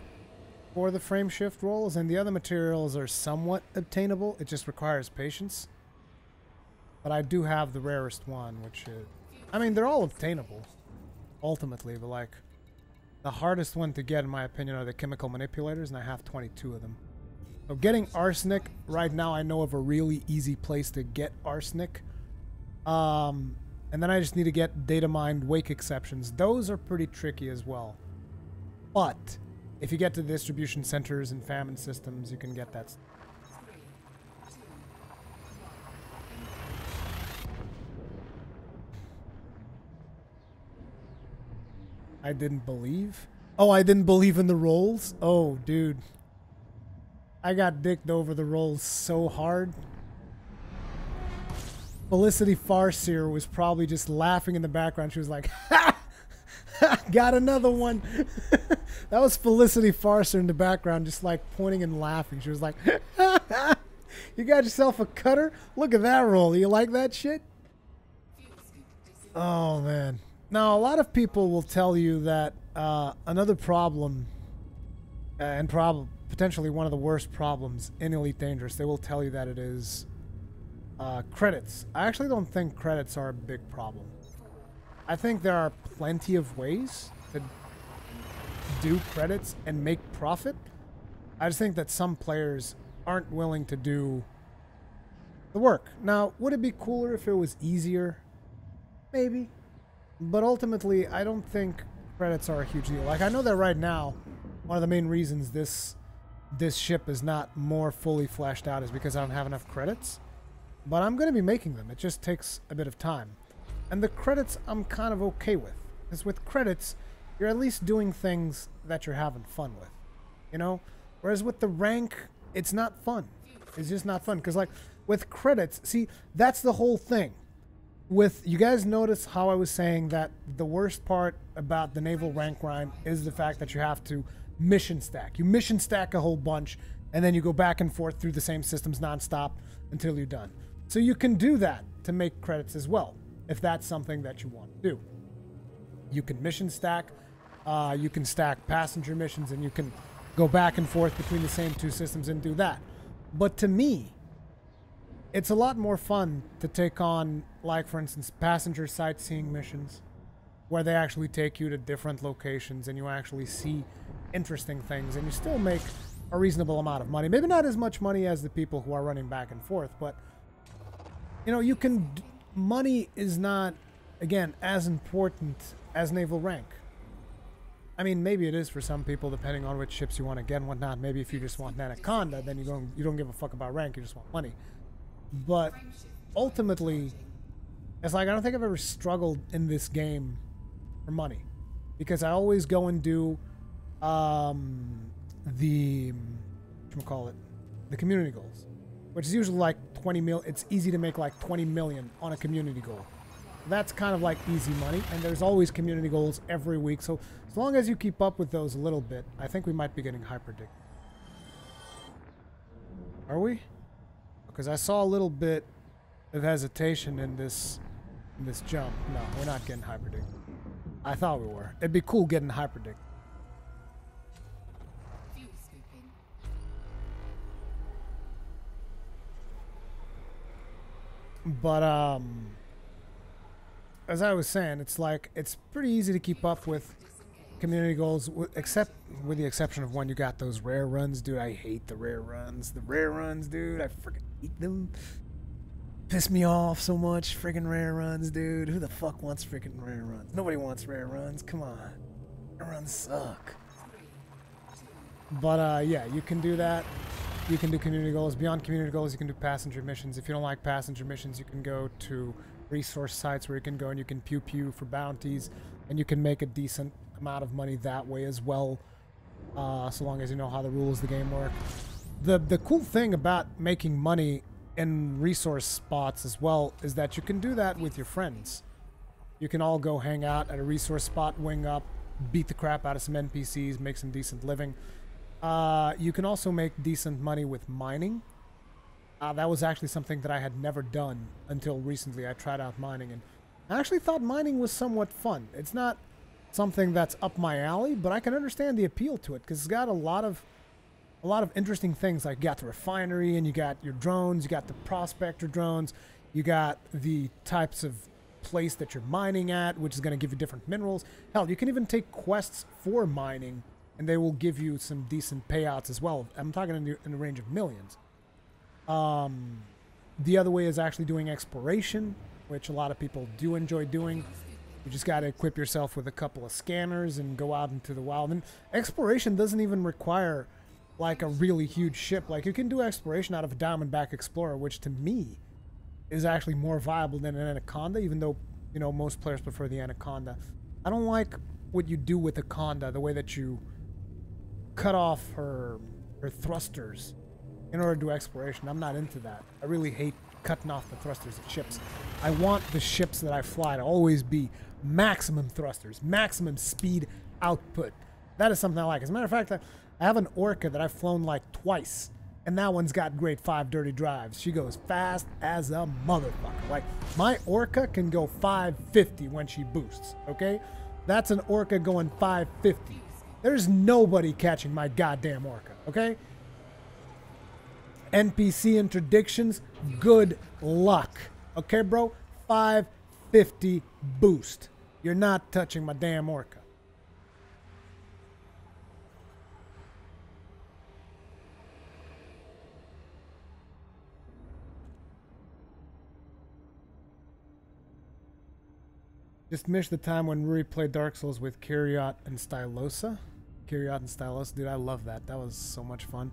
for the frameshift rolls, and the other materials are somewhat obtainable. It just requires patience. But I do have the rarest one, which is, I mean, they're all obtainable ultimately, but like the hardest one to get in my opinion are the chemical manipulators, and I have 22 of them. So getting arsenic right now, I know of a really easy place to get arsenic. And then I just need to get data mined wake exceptions. Those are pretty tricky as well. But if you get to the distribution centers and famine systems, you can get that. I didn't believe? Oh, I didn't believe in the rolls? Oh, dude. I got dicked over the rolls so hard. Felicity Farseer was probably just laughing in the background. She was like, ha! Got another one. That was Felicity Farseer in the background, just like pointing and laughing. She was like, you got yourself a cutter? Look at that roll. You like that shit? Oh, man. Now, a lot of people will tell you that another problem, and potentially one of the worst problems in Elite Dangerous, they will tell you that it is credits. I actually don't think credits are a big problem. I think there are plenty of ways to do credits and make profit. I just think that some players aren't willing to do the work. Now, would it be cooler if it was easier? Maybe. But ultimately, I don't think credits are a huge deal. Like, I know that right now, one of the main reasons this ship is not more fully fleshed out is because I don't have enough credits. But I'm going to be making them. It just takes a bit of time. And the credits I'm kind of okay with. Because with credits, you're at least doing things that you're having fun with. You know? Whereas with the rank, it's not fun. It's just not fun. Because, like, with credits, see, that's the whole thing. With, you guys notice how I was saying that the worst part about the naval rank grind is the fact that you have to mission stack. You mission stack a whole bunch, and then you go back and forth through the same systems nonstop until you're done. So you can do that to make credits as well, if that's something that you want to do. You can mission stack, you can stack passenger missions, and you can go back and forth between the same two systems and do that. But to me, it's a lot more fun to take on, like, for instance, passenger sightseeing missions, where they actually take you to different locations and you actually see interesting things, and you still make a reasonable amount of money. Maybe not as much money as the people who are running back and forth, but, you know, you can... Money is not, again, as important as naval rank. I mean, maybe it is for some people, depending on which ships you want to get and whatnot. Maybe if you just want an Anaconda, then you don't give a fuck about rank, you just want money. But ultimately, it's like, I don't think I've ever struggled in this game for money, because I always go and do the community goals, which is usually like 20 mil. It's easy to make like 20 million on a community goal. That's kind of like easy money, and there's always community goals every week. So as long as you keep up with those a little bit, I think we might be getting hyperdict. Are we? Because I saw a little bit of hesitation in this jump. No, we're not getting hyperdict. I thought we were. It'd be cool getting hyperdict. But as I was saying, it's like, it's pretty easy to keep up with community goals, except with the exception of when you got those rare runs, dude. I hate the rare runs. The rare runs, dude. I freaking hate them. Piss me off so much. Freaking rare runs, dude. Who the fuck wants freaking rare runs? Nobody wants rare runs. Come on, rare runs suck. But yeah, you can do that. You can do community goals. Beyond community goals, you can do passenger missions. If you don't like passenger missions, you can go to resource sites where you can go and you can pew pew for bounties, and you can make a decent amount of money that way as well, so long as you know how the rules of the game work. The cool thing about making money in resource spots as well is that you can do that with your friends. You can all go hang out at a resource spot, wing up, beat the crap out of some NPCs, make some decent living. You can also make decent money with mining. That was actually something that I had never done until recently. I tried out mining, and I actually thought mining was somewhat fun. It's not something that's up my alley, but I can understand the appeal to it because it's got a lot of interesting things. Like you got the refinery, and you got your drones, you got the prospector drones, you got the types of place that you're mining at, which is going to give you different minerals. Hell, you can even take quests for mining, and they will give you some decent payouts as well. I'm talking in the range of millions. The other way is actually doing exploration, which a lot of people do enjoy doing. You just got to equip yourself with a couple of scanners and go out into the wild. And exploration doesn't even require like a really huge ship. Like you can do exploration out of a Diamondback Explorer, which to me is actually more viable than an Anaconda, even though, you know, most players prefer the Anaconda. I don't like what you do with Anaconda, the way that you cut off her thrusters in order to do exploration. I'm not into that. I really hate cutting off the thrusters of ships. I want the ships that I fly to always be maximum thrusters, maximum speed output. That is something I like. As a matter of fact, I have an Orca that I've flown like twice, and that one's got grade 5 dirty drives. She goes fast as a motherfucker. Like, my Orca can go 550 when she boosts, okay? That's an Orca going 550. There's nobody catching my goddamn Orca, okay? NPC interdictions, good luck. Okay, bro? 550 boost. You're not touching my damn Orca. Just missed the time when Ruri played Dark Souls with Kyriot and Stylosa. Kyriot and Stylosa, dude, I love that. That was so much fun.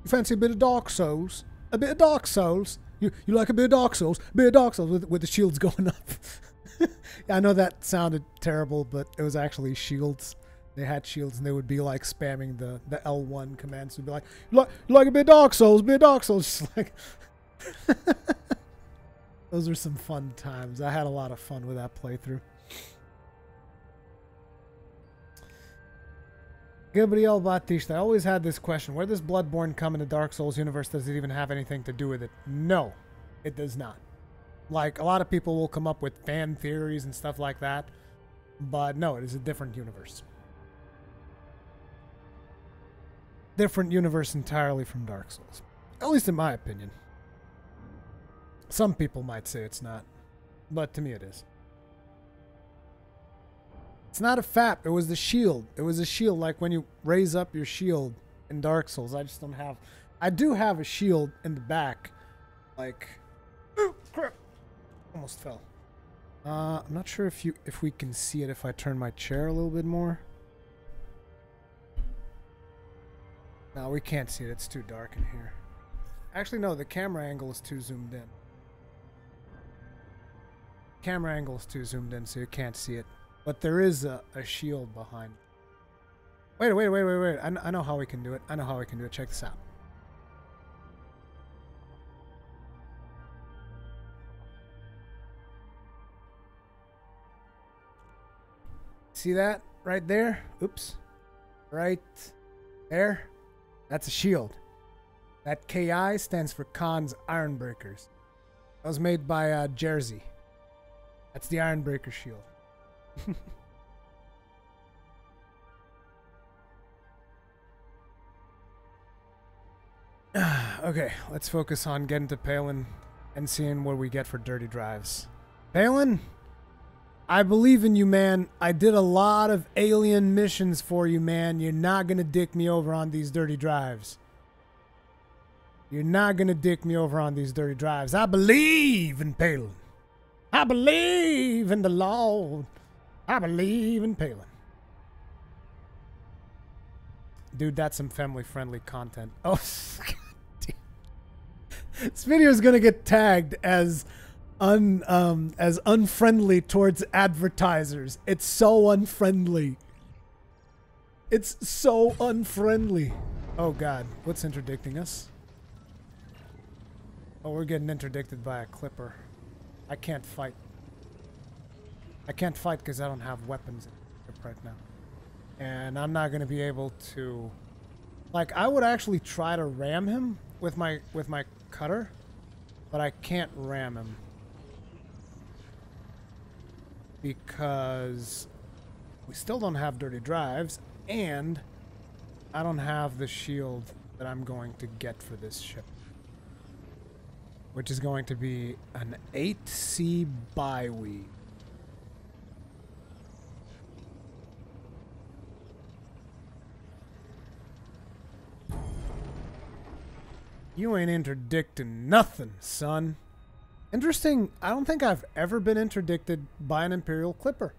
You fancy a bit of Dark Souls? A bit of Dark Souls? You like a bit of Dark Souls? A bit of Dark Souls with the shields going up. Yeah, I know that sounded terrible, but it was actually shields. They had shields, and they would be like spamming the L1 commands. Would be like, you like a bit of Dark Souls? A bit of Dark Souls? Just like... Those were some fun times. I had a lot of fun with that playthrough. Gabriel Batista, I always had this question. Where does Bloodborne come in the Dark Souls universe? Does it even have anything to do with it? No, it does not. Like, a lot of people will come up with fan theories and stuff like that. But no, it is a different universe. Different universe entirely from Dark Souls. At least in my opinion. Some people might say it's not, but to me it is. It's not a FAP, it was the shield. It was a shield, like when you raise up your shield in Dark Souls. I just don't have... I do have a shield in the back. Like... Oh, crap! Almost fell. I'm not sure if we can see it if I turn my chair a little bit more. No, we can't see it. It's too dark in here. Actually, no, the camera angle is too zoomed in. Camera angle is too zoomed in, so you can't see it. But there is a shield behind. Wait. I know how we can do it. I know how we can do it. Check this out. See that right there? Oops. Right there? That's a shield. That KI stands for Khan's Ironbreakers. That was made by Jersey. That's the Ironbreaker shield. Okay, let's focus on getting to Palin and seeing what we get for dirty drives. Palin, I believe in you, man. I did a lot of alien missions for you, man. You're not gonna dick me over on these dirty drives. You're not gonna dick me over on these dirty drives. I believe in Palin. I believe in the Lord. I believe in Palin. Dude, that's some family-friendly content. Oh, God damn. This video is gonna get tagged as unfriendly towards advertisers. It's so unfriendly. It's so unfriendly. Oh God, what's interdicting us? Oh, we're getting interdicted by a clipper. I can't fight. I can't fight because I don't have weapons right now. And I'm not gonna be able to, like, I would actually try to ram him with my cutter, but I can't ram him. Because we still don't have dirty drives, and I don't have the shield that I'm going to get for this ship. Which is going to be an 8C Biweed. You ain't interdicting nothing, son. Interesting, I don't think I've ever been interdicted by an Imperial Clipper.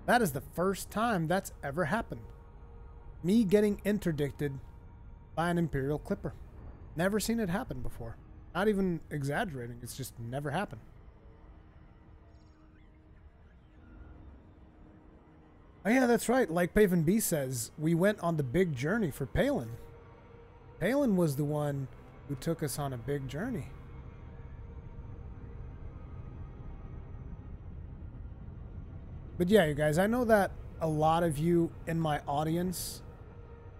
That is the first time that's ever happened. Me getting interdicted by an Imperial Clipper. Never seen it happen before. Not even exaggerating, it's just never happened. Oh yeah, that's right, like Paven B says, we went on the big journey for Palin. Palin was the one who took us on a big journey. But yeah, you guys, I know that a lot of you in my audience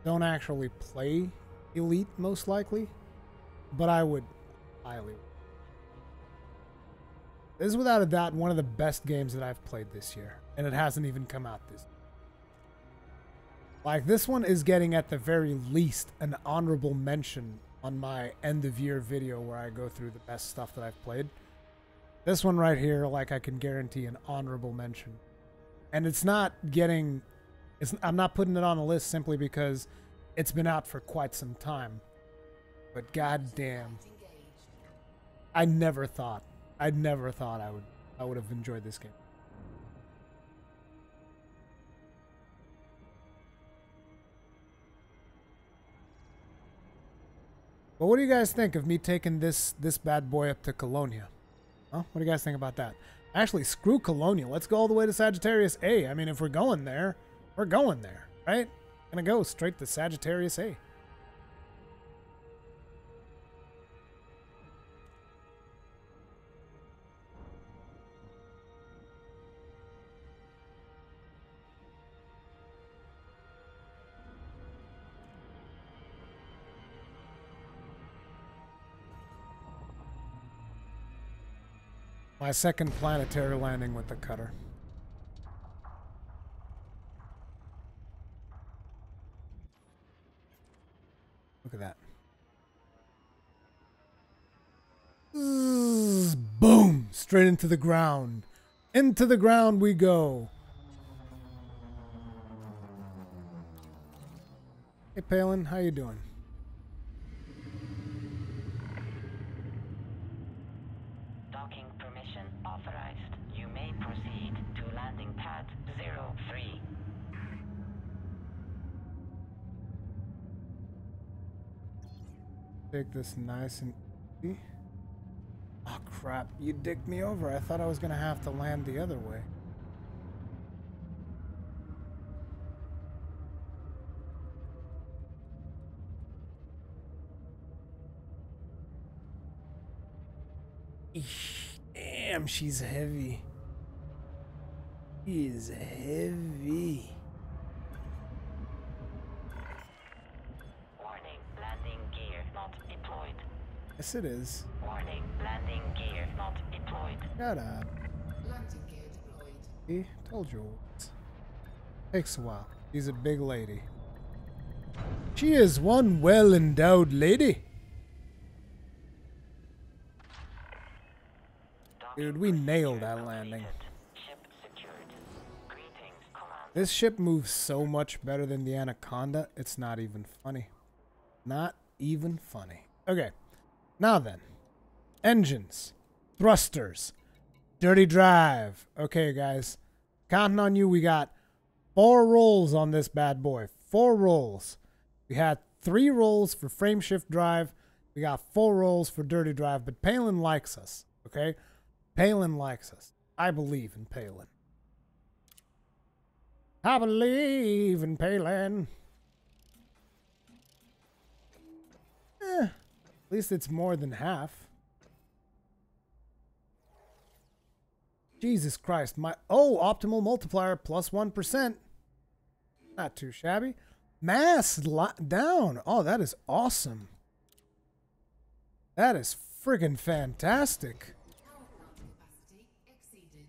don't actually play Elite, most likely, but I would highly. This is without a doubt one of the best games that I've played this year, and it hasn't even come out this year. Like, this one is getting at the very least an honorable mention on my end of year video where I go through the best stuff that I've played. This one right here, like, I can guarantee an honorable mention. And it's not getting, I'm not putting it on a list simply because it's been out for quite some time. But goddamn, I never thought I would have enjoyed this game. But what do you guys think of me taking this bad boy up to Colonia? Huh? What do you guys think about that? Actually, screw Colonia. Let's go all the way to Sagittarius A. I mean, if we're going there, we're going there, right? Gonna go straight to Sagittarius A. My second planetary landing with the cutter. Look at that. Boom! Straight into the ground. Into the ground we go. Hey Palin, how you doing? Docking permission authorized. You may proceed to landing pad 03. Take this nice and easy. Oh crap, you dicked me over. I thought I was gonna have to land the other way. Eesh, damn, she's heavy. She is heavy. Warning, landing gear not deployed. Yes, it is. Warning, landing gear not deployed. Shut up. Landing gear deployed. See? Told you. Takes a while. She's a big lady. She is one well-endowed lady. Dude, we nailed that landing. Ship secured. This ship moves so much better than the Anaconda, it's not even funny. Not even funny. Okay, now then. Engines, thrusters, dirty drive. Okay, guys, counting on you. We got 4 rolls on this bad boy. 4 rolls. We had 3 rolls for frame shift drive. We got 4 rolls for dirty drive, but Palin likes us, okay? Palin likes us. I believe in Palin. I believe in Palin. At least it's more than half. Jesus Christ. Optimal multiplier plus 1%. Not too shabby. Mass down. Oh, that is awesome. That is friggin' fantastic. Power plant capacity exceeded.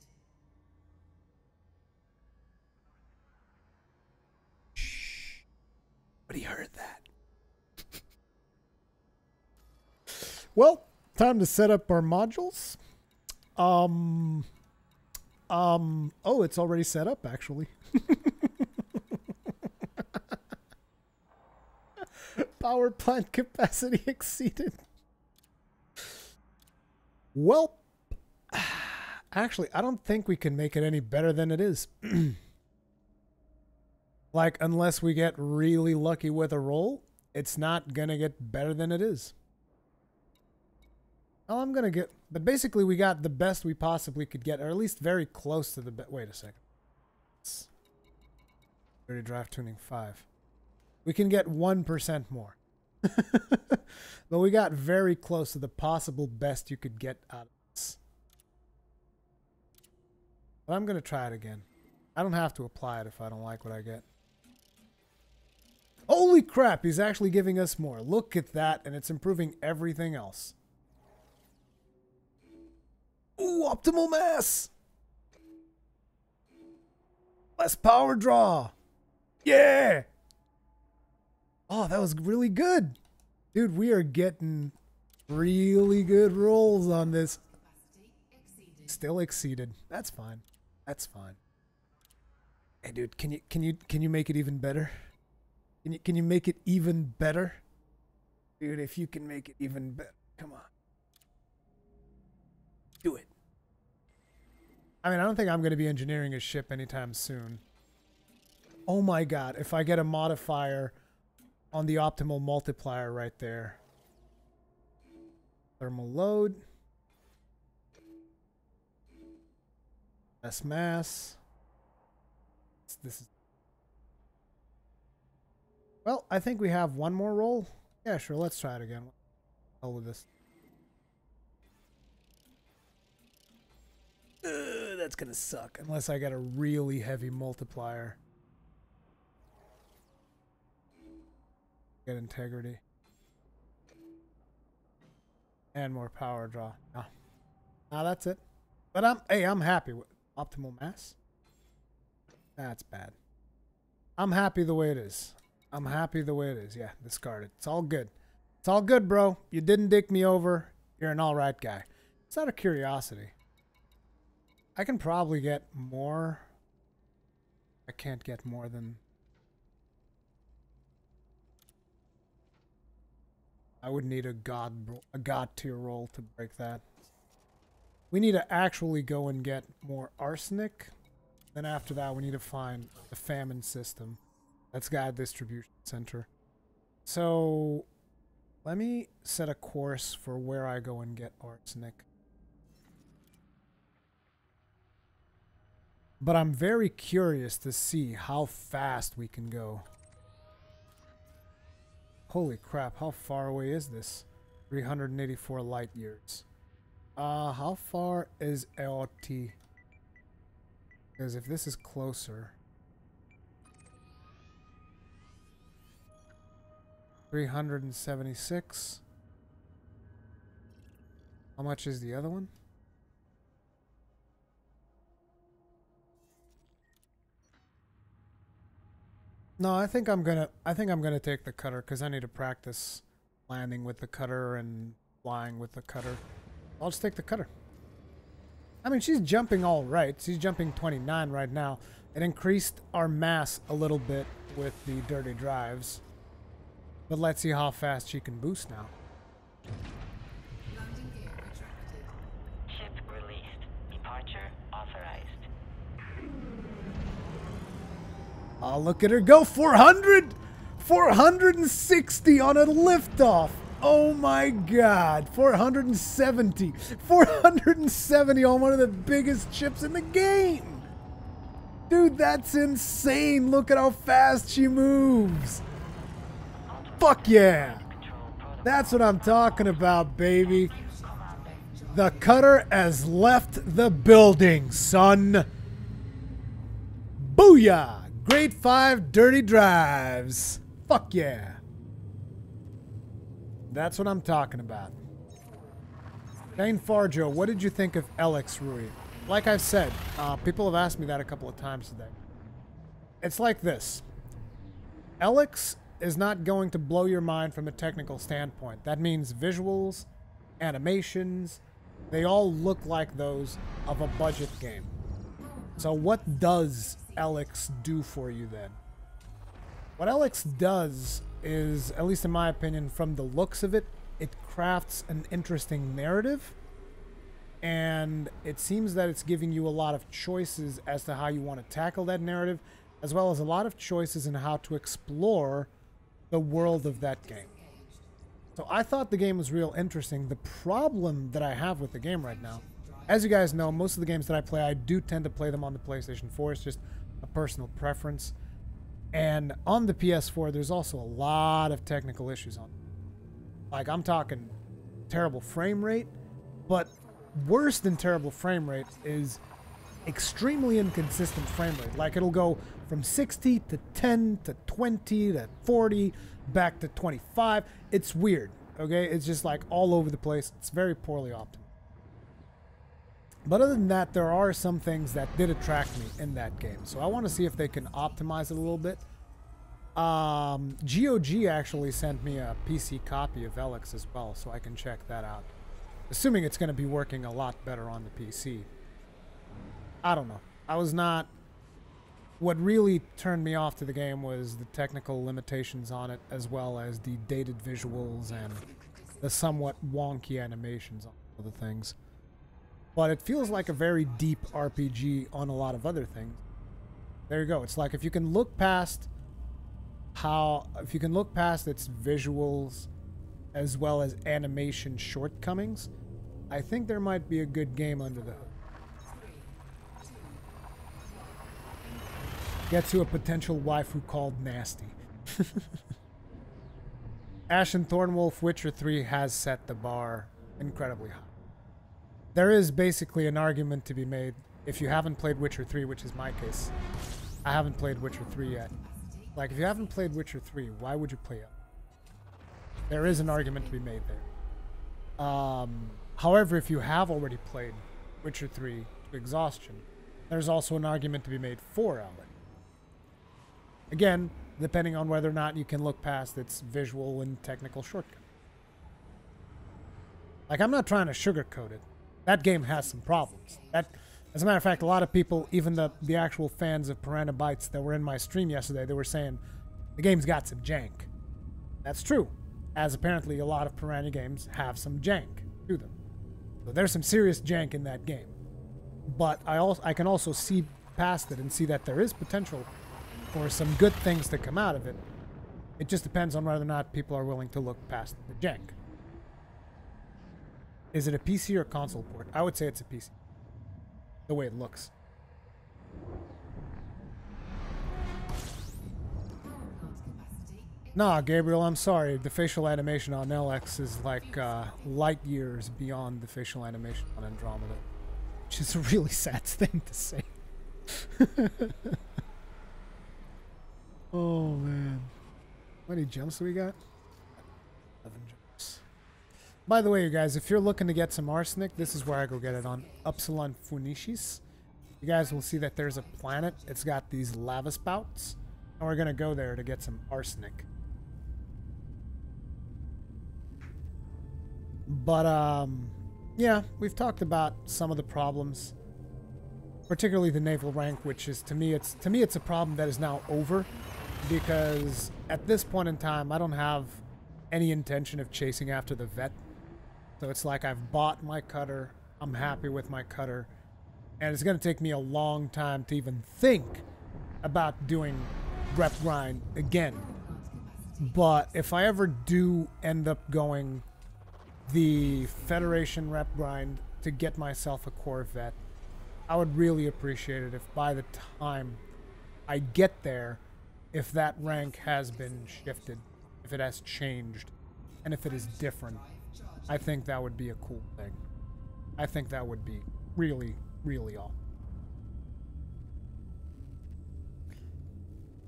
Shh. But he heard that. Well, time to set up our modules. Oh, it's already set up, actually. Power plant capacity exceeded. Well, actually, I don't think we can make it any better than it is. Like, unless we get really lucky with a roll, it's not going to get better than it is. Well, I'm going to get... But basically, we got the best we possibly could get, or at least very close to the best. Wait a second. Dirty drive tuning 5. We can get 1% more. But we got very close to the possible best you could get out of this. But I'm going to try it again. I don't have to apply it if I don't like what I get. Holy crap, he's actually giving us more. Look at that, and it's improving everything else. Ooh, optimal mass! Less power draw! Yeah! Oh, that was really good. Dude, we are getting really good rolls on this. Still exceeded. That's fine. That's fine. Hey, dude, can you make it even better? Can you make it even better? Dude, if you can make it even better, come on. Do it. I mean, I don't think I'm going to be engineering a ship anytime soon. Oh my god, if I get a modifier on the optimal multiplier right there. Thermal load. Less mass. This is... Well, I think we have one more roll. Yeah, sure, let's try it again. What the hell with this? That's gonna suck unless I get a really heavy multiplier. Get integrity. And more power draw. No, that's it. But I'm happy with optimal mass. That's bad. I'm happy the way it is. I'm happy the way it is. Yeah, discard it. It's all good. It's all good, bro. You didn't dick me over. You're an alright guy. It's out of curiosity. I can probably get more. I can't get more than... I would need a god tier roll to break that. We need to actually go and get more arsenic. Then after that, we need to find the famine system. That's got a distribution center. So let me set a course for where I go and get arsenic. But I'm very curious to see how fast we can go. Holy crap, how far away is this? 384 light years. How far is LT? Because if this is closer... 376. How much is the other one? No, I think I'm gonna take the cutter because I need to practice landing with the cutter and flying with the cutter. I'll just take the cutter. I mean, she's jumping all right. She's jumping 29 right now. It increased our mass a little bit with the dirty drives. But let's see how fast she can boost now. Landing gear retracted. Ship released. Departure authorized. Oh, look at her go. 400! 460 on a liftoff. Oh my god. 470. 470 on one of the biggest ships in the game. Dude, that's insane. Look at how fast she moves. Fuck yeah. That's what I'm talking about, baby. The cutter has left the building, son. Booyah. Grade 5 dirty drives. Fuck yeah. That's what I'm talking about. Dane Farjo, what did you think of Elex, Rui? Like I've said, people have asked me that a couple of times today. It's like this. Elex is not going to blow your mind from a technical standpoint. That means visuals, animations, they all look like those of a budget game. So what does Elex do for you then? What Elex does is, at least in my opinion, from the looks of it, it crafts an interesting narrative, and it seems that it's giving you a lot of choices as to how you want to tackle that narrative, as well as a lot of choices in how to explore the world of that game. So I thought the game was real interesting. The problem that I have with the game right now, as you guys know, most of the games that I play, I do tend to play them on the PlayStation 4. It's just a personal preference. And on the PS4, there's also a lot of technical issues on it. Like, I'm talking terrible frame rate, but worse than terrible frame rate is extremely inconsistent frame rate. Like, it'll go from 60 to 10 to 20 to 40 back to 25. It's weird, okay? It's just like all over the place. It's very poorly optimized. But other than that, there are some things that did attract me in that game. So I want to see if they can optimize it a little bit. GOG actually sent me a PC copy of Elex as well, so I can check that out. Assuming it's going to be working a lot better on the PC. I don't know. I was not... What really turned me off to the game was the technical limitations on it, as well as the dated visuals and the somewhat wonky animations on other things. But it feels like a very deep RPG on a lot of other things. There you go. It's like if you can look past its visuals as well as animation shortcomings, I think there might be a good game under the hood. Get to a potential waifu called Nasty. Ashen Thornwolf Witcher 3 has set the bar incredibly high. There is basically an argument to be made if you haven't played Witcher 3, which is my case. I haven't played Witcher 3 yet. Like, if you haven't played Witcher 3, why would you play it? There is an argument to be made there. However, if you have already played Witcher 3 to exhaustion, there's also an argument to be made for Elex. Again, depending on whether or not you can look past its visual and technical shortcuts. Like, I'm not trying to sugarcoat it. That game has some problems. As a matter of fact, a lot of people, even the actual fans of Piranha Bytes that were in my stream yesterday, they were saying the game's got some jank. That's true, as apparently a lot of Piranha games have some jank to them. So there's some serious jank in that game. But I can also see past it and see that there is potential for some good things to come out of it. It just depends on whether or not people are willing to look past the jank. Is it a PC or console port? I would say it's a PC. The way it looks. Nah, Gabriel, I'm sorry. The facial animation on Elex is like light years beyond the facial animation on Andromeda. Which is a really sad thing to say. Oh, man. How many jumps do we got? 11 jumps. By the way, you guys, if you're looking to get some arsenic, this is where I go get it on Upsilon Phoenicius. You guys will see that there's a planet. It's got these lava spouts. And we're going to go there to get some arsenic. But, Yeah, we've talked about some of the problems, particularly the naval rank, which is to me it's a problem that is now over, because at this point in time I don't have any intention of chasing after the vet. So it's like I've bought my cutter, I'm happy with my cutter, and it's going to take me a long time to even think about doing rep grind again. But if I ever do end up going the Federation rep grind to get myself a Corvette, I would really appreciate it if by the time I get there, if that rank has been shifted, if it has changed, and if it is different. I think that would be a cool thing. I think that would be really, really awesome.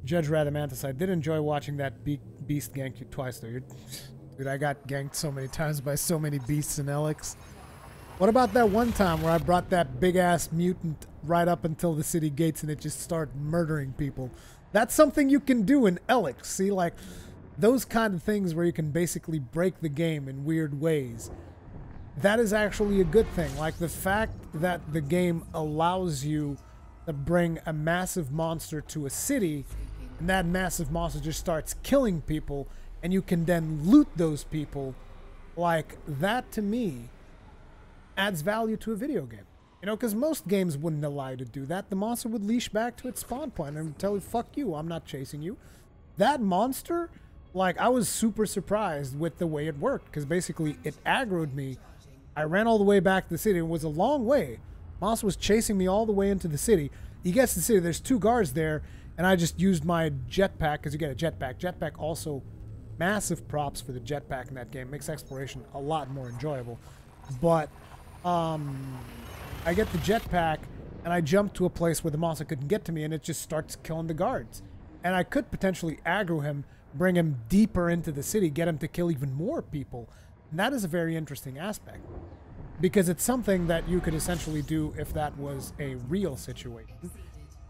Judge Radamantis, I did enjoy watching that beast gank you twice, though. Dude, I got ganked so many times by so many beasts in Elex. What about that one time where I brought that big-ass mutant right up until the city gates and it just started murdering people? That's something you can do in Elex. See, like, those kind of things where you can basically break the game in weird ways. That is actually a good thing. Like, the fact that the game allows you to bring a massive monster to a city, and that massive monster just starts killing people, and you can then loot those people, like, that to me adds value to a video game. You know, because most games wouldn't allow you to do that. The monster would leash back to its spawn point and tell you, fuck you, I'm not chasing you. That monster, like, I was super surprised with the way it worked, because basically it aggroed me. I ran all the way back to the city. It was a long way. Monster was chasing me all the way into the city. He gets to the city. There's 2 guards there, and I just used my jetpack, because you get a jetpack. Jetpack also, massive props for the jetpack in that game. Makes exploration a lot more enjoyable. But I get the jetpack, and I jump to a place where the monster couldn't get to me, and it just starts killing the guards. And I could potentially aggro him, bring him deeper into the city, get him to kill even more people. And that is a very interesting aspect, because it's something that you could essentially do if that was a real situation.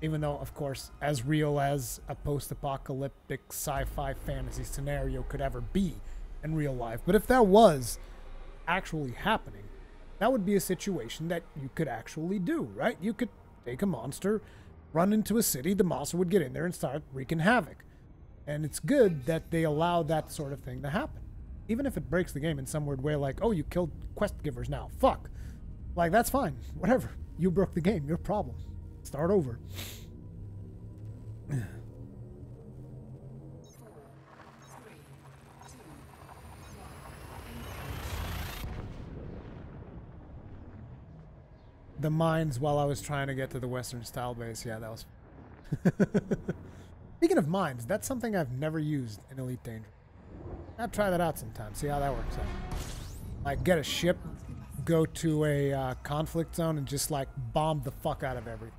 Even though, of course, as real as a post-apocalyptic sci-fi fantasy scenario could ever be in real life. But if that was actually happening, that would be a situation that you could actually do, right? You could take a monster, run into a city, the monster would get in there and start wreaking havoc. And it's good that they allow that sort of thing to happen. Even if it breaks the game in some weird way, like, oh, you killed quest givers now. Fuck. Like, that's fine. Whatever. You broke the game. Your problem. Start over. The mines while I was trying to get to the Western style base. Yeah, that was... Speaking of mines, that's something I've never used in Elite Dangerous. I'll try that out sometime, see how that works out. Like, get a ship, go to a conflict zone, and just, like, bomb the fuck out of everything.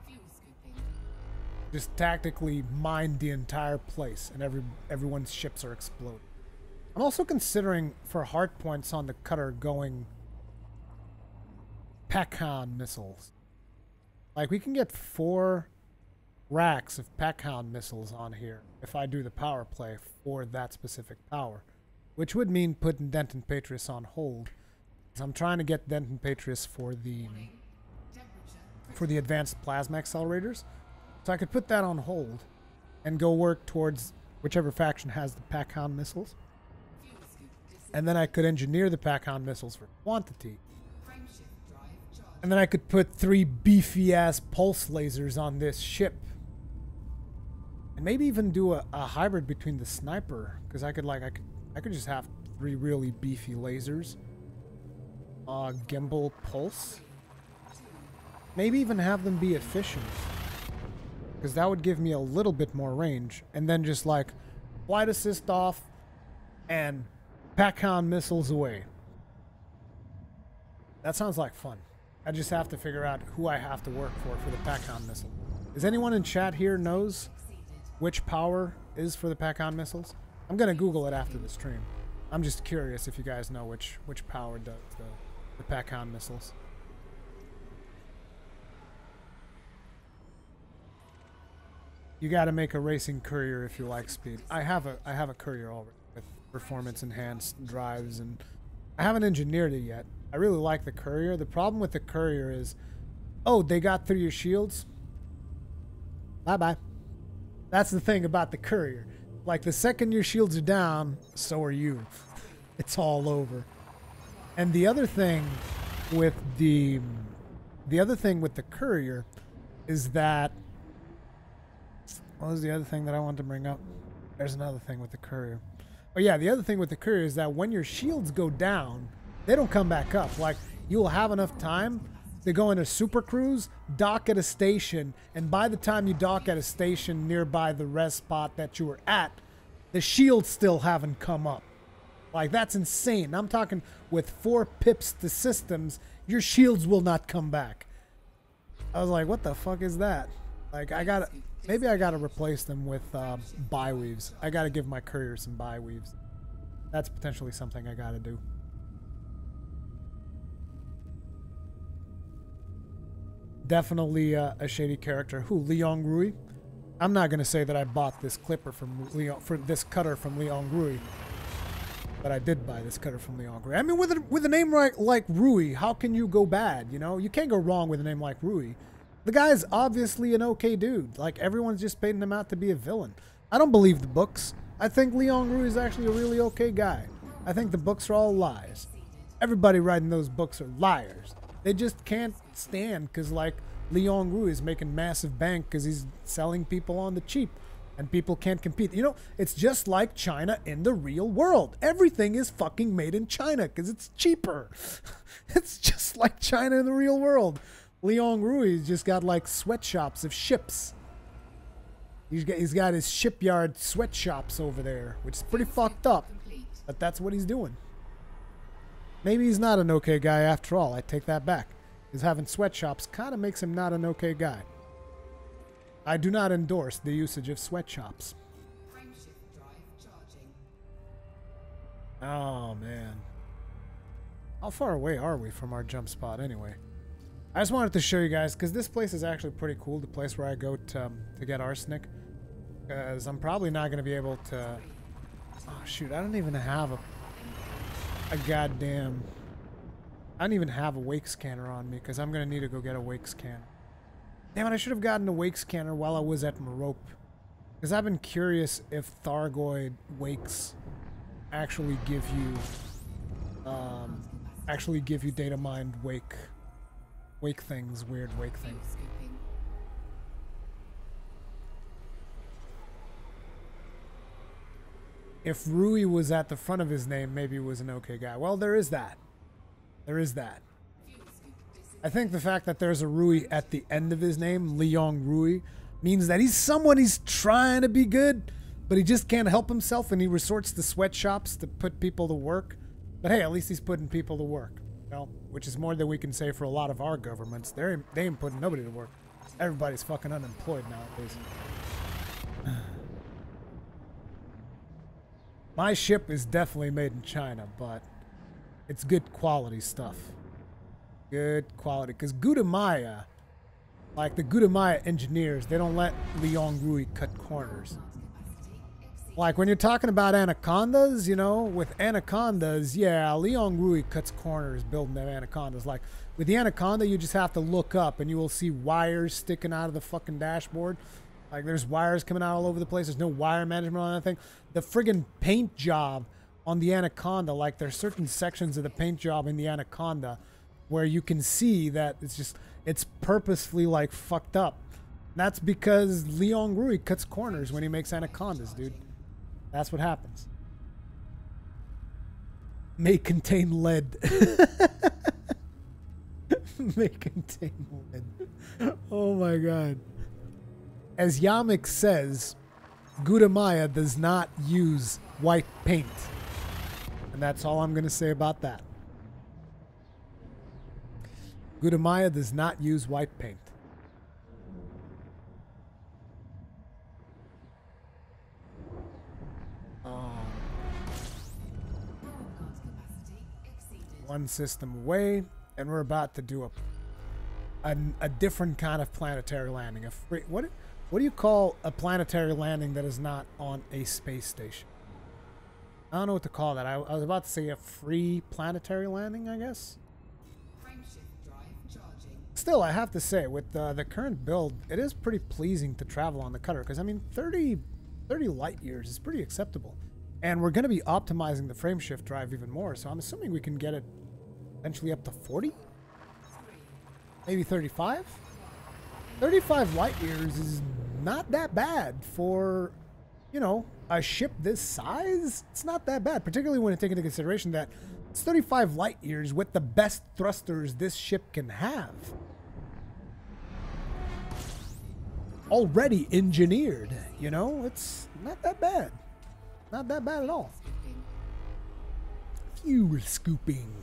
Just tactically mine the entire place, and everyone's ships are exploding. I'm also considering, for hard points on the cutter, going Pack-Hound missiles. Like, we can get 4 racks of Pack-Hound missiles on here if I do the power play for that specific power. Which would mean putting Denton Patriots on hold. So I'm trying to get Denton Patriots for the advanced plasma accelerators. So I could put that on hold and go work towards whichever faction has the Pack-Hound missiles. And then I could engineer the Pack-Hound missiles for quantity. And then I could put 3 beefy-ass pulse lasers on this ship. And maybe even do a hybrid between the sniper. Because I could just have 3 really beefy lasers. Gimbal pulse. Maybe even have them be efficient. Because that would give me a little bit more range. And then just like flight assist off and Pack-Hound missiles away. That sounds like fun. I just have to figure out who I have to work for the Pack-Hound missile. Is anyone in chat here knows which power is for the Pack-Hound missiles? I'm going to Google it after the stream. I'm just curious if you guys know which power does the Pack-Hound missiles. You got to make a racing courier if you like speed. I have a courier already with performance enhanced drives, and I haven't engineered it yet. I really like the courier. The problem with the courier is, oh, they got through your shields. Bye-bye. That's the thing about the courier. Like, the second your shields are down, so are you. It's all over. And the other thing with the courier is that, what was the other thing that I wanted to bring up? There's another thing with the courier. Oh yeah, the other thing with the courier is that when your shields go down, they don't come back up. Like, you'll have enough time to go into super cruise, dock at a station, and by the time you dock at a station nearby the res spot that you were at, the shields still haven't come up. Like, that's insane. I'm talking with 4 pips to systems, your shields will not come back. I was like, what the fuck is that? Like, maybe I gotta replace them with bi-weaves. I gotta give my courier some bi-weaves. That's potentially something I gotta do. Definitely a shady character. Who, Leong Rui? I'm not gonna say that I bought this clipper from this cutter from Leong Rui, but I did buy this cutter from Leong Rui. I mean, with a name like Rui, how can you go bad? You know, you can't go wrong with a name like Rui. The guy's obviously an okay dude. Like, everyone's just painting him out to be a villain. I don't believe the books. I think Leong Rui is actually a really okay guy. I think the books are all lies. Everybody writing those books are liars. They just can't stand because, like, Leong Rui is making massive bank because he's selling people on the cheap. And people can't compete. You know, it's just like China in the real world. Everything is fucking made in China because it's cheaper. It's just like China in the real world. Leong Rui's just got like sweatshops of ships. He's got his shipyard sweatshops over there, which is pretty fucked up. But that's what he's doing. Maybe he's not an okay guy after all. I take that back. Because having sweatshops kind of makes him not an okay guy. I do not endorse the usage of sweatshops. Oh, man. How far away are we from our jump spot anyway? I just wanted to show you guys, because this place is actually pretty cool, the place where I go to get arsenic. Because I'm probably not going to be able to... Oh, shoot, I don't even have a goddamn... I don't even have a wake scanner on me, because I'm going to need to go get a wake scanner. Damn it, I should have gotten a wake scanner while I was at Merope. Because I've been curious if Thargoid wakes actually give you data mined wake things, weird wake things. If Rui was at the front of his name, maybe he was an okay guy. Well, there is that. There is that. I think the fact that there's a Rui at the end of his name, Leong Rui, means that he's someone he's trying to be good, but he just can't help himself, and he resorts to sweatshops to put people to work. But hey, at least he's putting people to work. Well, which is more than we can say for a lot of our governments. They ain't putting nobody to work. Everybody's fucking unemployed nowadays. My ship is definitely made in China, but it's good quality stuff. Good quality. Because Gudamaya, like the Gudamaya engineers, they don't let Leong Rui cut corners. Like when you're talking about anacondas, you know, with anacondas, yeah, Leong Rui cuts corners building them anacondas. Like with the anaconda, you just have to look up and you will see wires sticking out of the fucking dashboard. Like there's wires coming out all over the place. There's no wire management on that thing. The friggin' paint job on the anaconda, like there's certain sections of the paint job in the anaconda where you can see that it's purposefully like fucked up. That's because Leong Rui cuts corners when he makes anacondas, dude. That's what happens. May contain lead. May contain lead. Oh my god. As Yamik says, Gudamaya does not use white paint. And that's all I'm going to say about that. Gudamaya does not use white paint. One system away, and we're about to do a different kind of planetary landing. What do you call a planetary landing that is not on a space station? I don't know what to call that. I was about to say a free planetary landing, I guess. Still, I have to say, with the current build, it is pretty pleasing to travel on the cutter. Because, I mean, 30 light years is pretty acceptable. And we're going to be optimizing the frame shift drive even more. So I'm assuming we can get it eventually up to 40? Maybe 35? 35 light years is not that bad for, you know, a ship this size. It's not that bad, particularly when you take into consideration that it's 35 light years with the best thrusters this ship can have. Already engineered, you know? It's not that bad. Not that bad at all. Fuel scooping.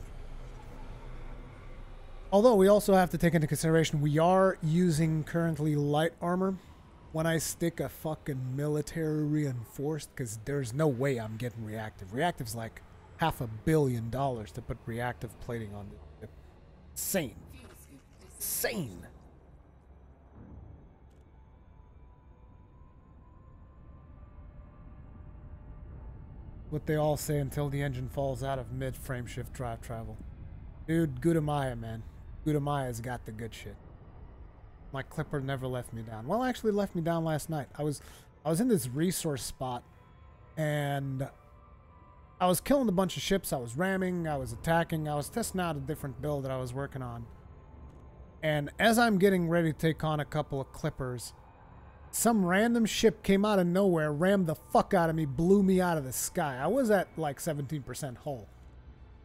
Although we also have to take into consideration we are using currently light armor when I stick a fucking military reinforced, because there's no way I'm getting reactive. Reactive's like $500 million to put reactive plating on this ship. Insane. Insane. What they all say until the engine falls out of mid-frame shift drive travel. Dude, Gudamaya, man. Gudamaya's got the good shit. My clipper never left me down. Well, actually left me down last night. I was in this resource spot, and I was killing a bunch of ships. I was ramming, I was attacking, I was testing out a different build that I was working on. And as I'm getting ready to take on a couple of clippers, some random ship came out of nowhere, rammed the fuck out of me, blew me out of the sky. I was at like 17% hull.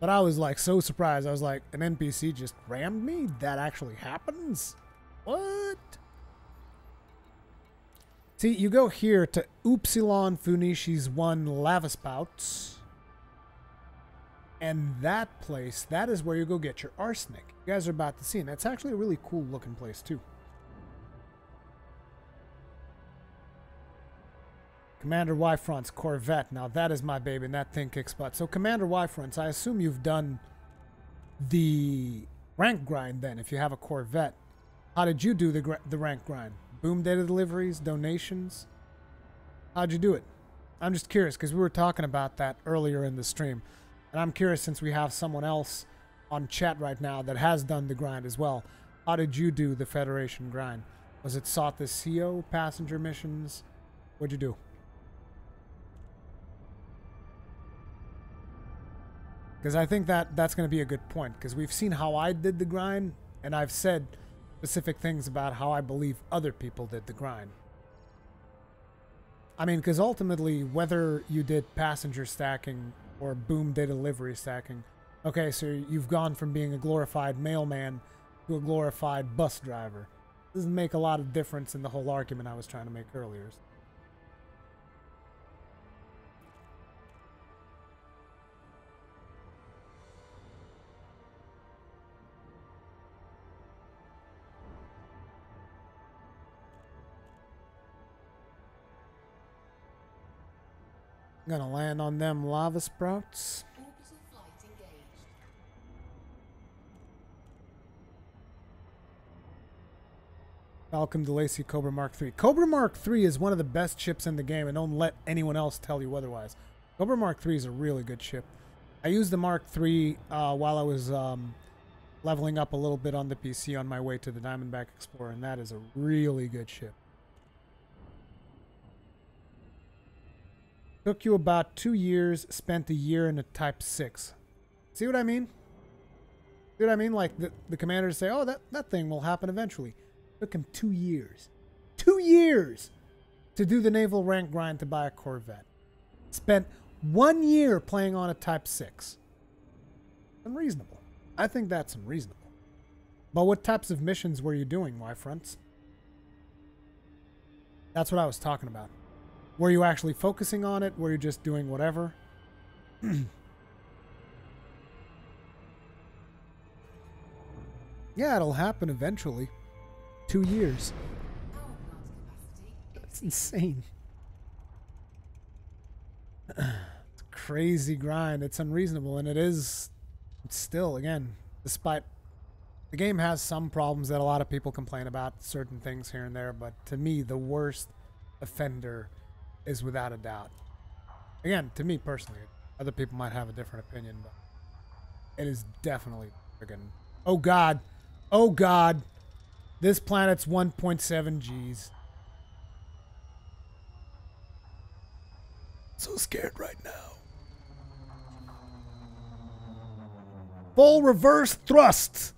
But I was like so surprised. I was like, an NPC just rammed me? That actually happens? What? See, you go here to Upsilon Funishi's 1 lava spouts. And that place, that is where you go get your arsenic. You guys are about to see, and that's actually a really cool looking place too. Commander Y-Front's Corvette. Now that is my baby, and that thing kicks butt. So Commander Y-Front's, I assume you've done the rank grind then, if you have a Corvette. How did you do the rank grind? Boom data deliveries, donations? How'd you do it? I'm just curious, because we were talking about that earlier in the stream. And I'm curious, since we have someone else on chat right now that has done the grind as well. How did you do the Federation grind? Was it sought the CO, passenger missions? What'd you do? Because I think that's going to be a good point. Because we've seen how I did the grind, and I've said specific things about how I believe other people did the grind. I mean, because ultimately, whether you did passenger stacking or boom data delivery stacking, okay, so you've gone from being a glorified mailman to a glorified bus driver. Doesn't make a lot of difference in the whole argument I was trying to make earlier. I'm gonna land on them lava sprouts. Orbital flight engaged. Falcon DeLacy Cobra Mark III. Cobra Mark III is one of the best ships in the game, and don't let anyone else tell you otherwise. Cobra Mark III is a really good ship. I used the Mark III while I was leveling up a little bit on the PC on my way to the Diamondback Explorer, and that is a really good ship. Took you about 2 years, spent a year in a Type 6. See what I mean? See what I mean? Like the commanders say, oh, that thing will happen eventually. Took him 2 years. 2 years to do the naval rank grind to buy a Corvette. Spent 1 year playing on a Type 6. Unreasonable. I think that's unreasonable. But what types of missions were you doing, Y-Fronts? That's what I was talking about. Were you actually focusing on it? Were you just doing whatever? Yeah, it'll happen eventually. 2 years. Power plant capacity That's insane. It's a crazy grind. It's unreasonable, and it's still, again, despite the game has some problems that a lot of people complain about, certain things here and there, but to me, the worst offender is without a doubt. Again, to me personally, other people might have a different opinion, but it is definitely friggin'. Oh God! Oh God! This planet's 1.7 Gs. So scared right now. Full reverse thrust.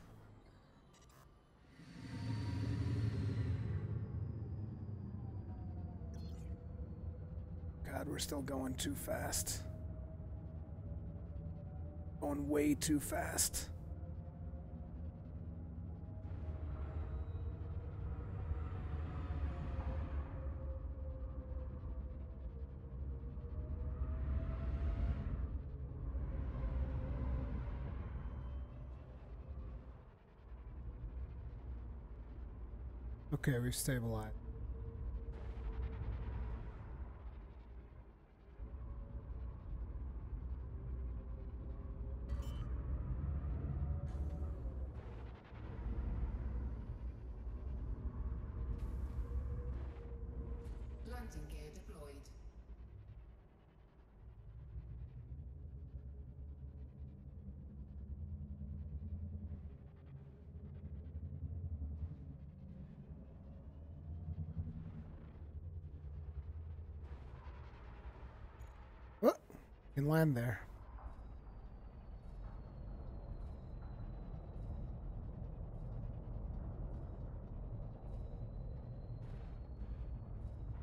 God, we're still going too fast. Going way too fast. Okay, we've stabilized. Landing gear deployed. Oh, you can land there.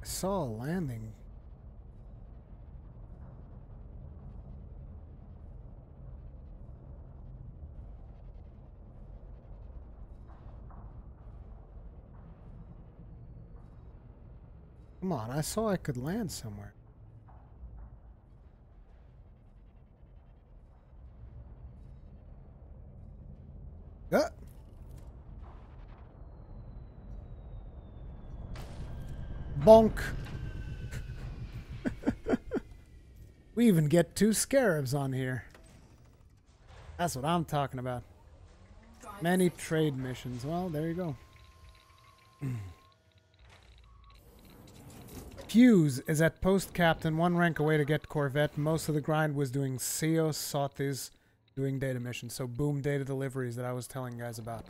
I saw a landing. Come on, I saw I could land somewhere. Ah. Bonk. We even get 2 scarabs on here. That's what I'm talking about. Many trade missions. Well, there you go. Fuse is at post captain, 1 rank away to get corvette. Most of the grind was doing Seos, Sothis, doing data missions. So boom, data deliveries that I was telling you guys about.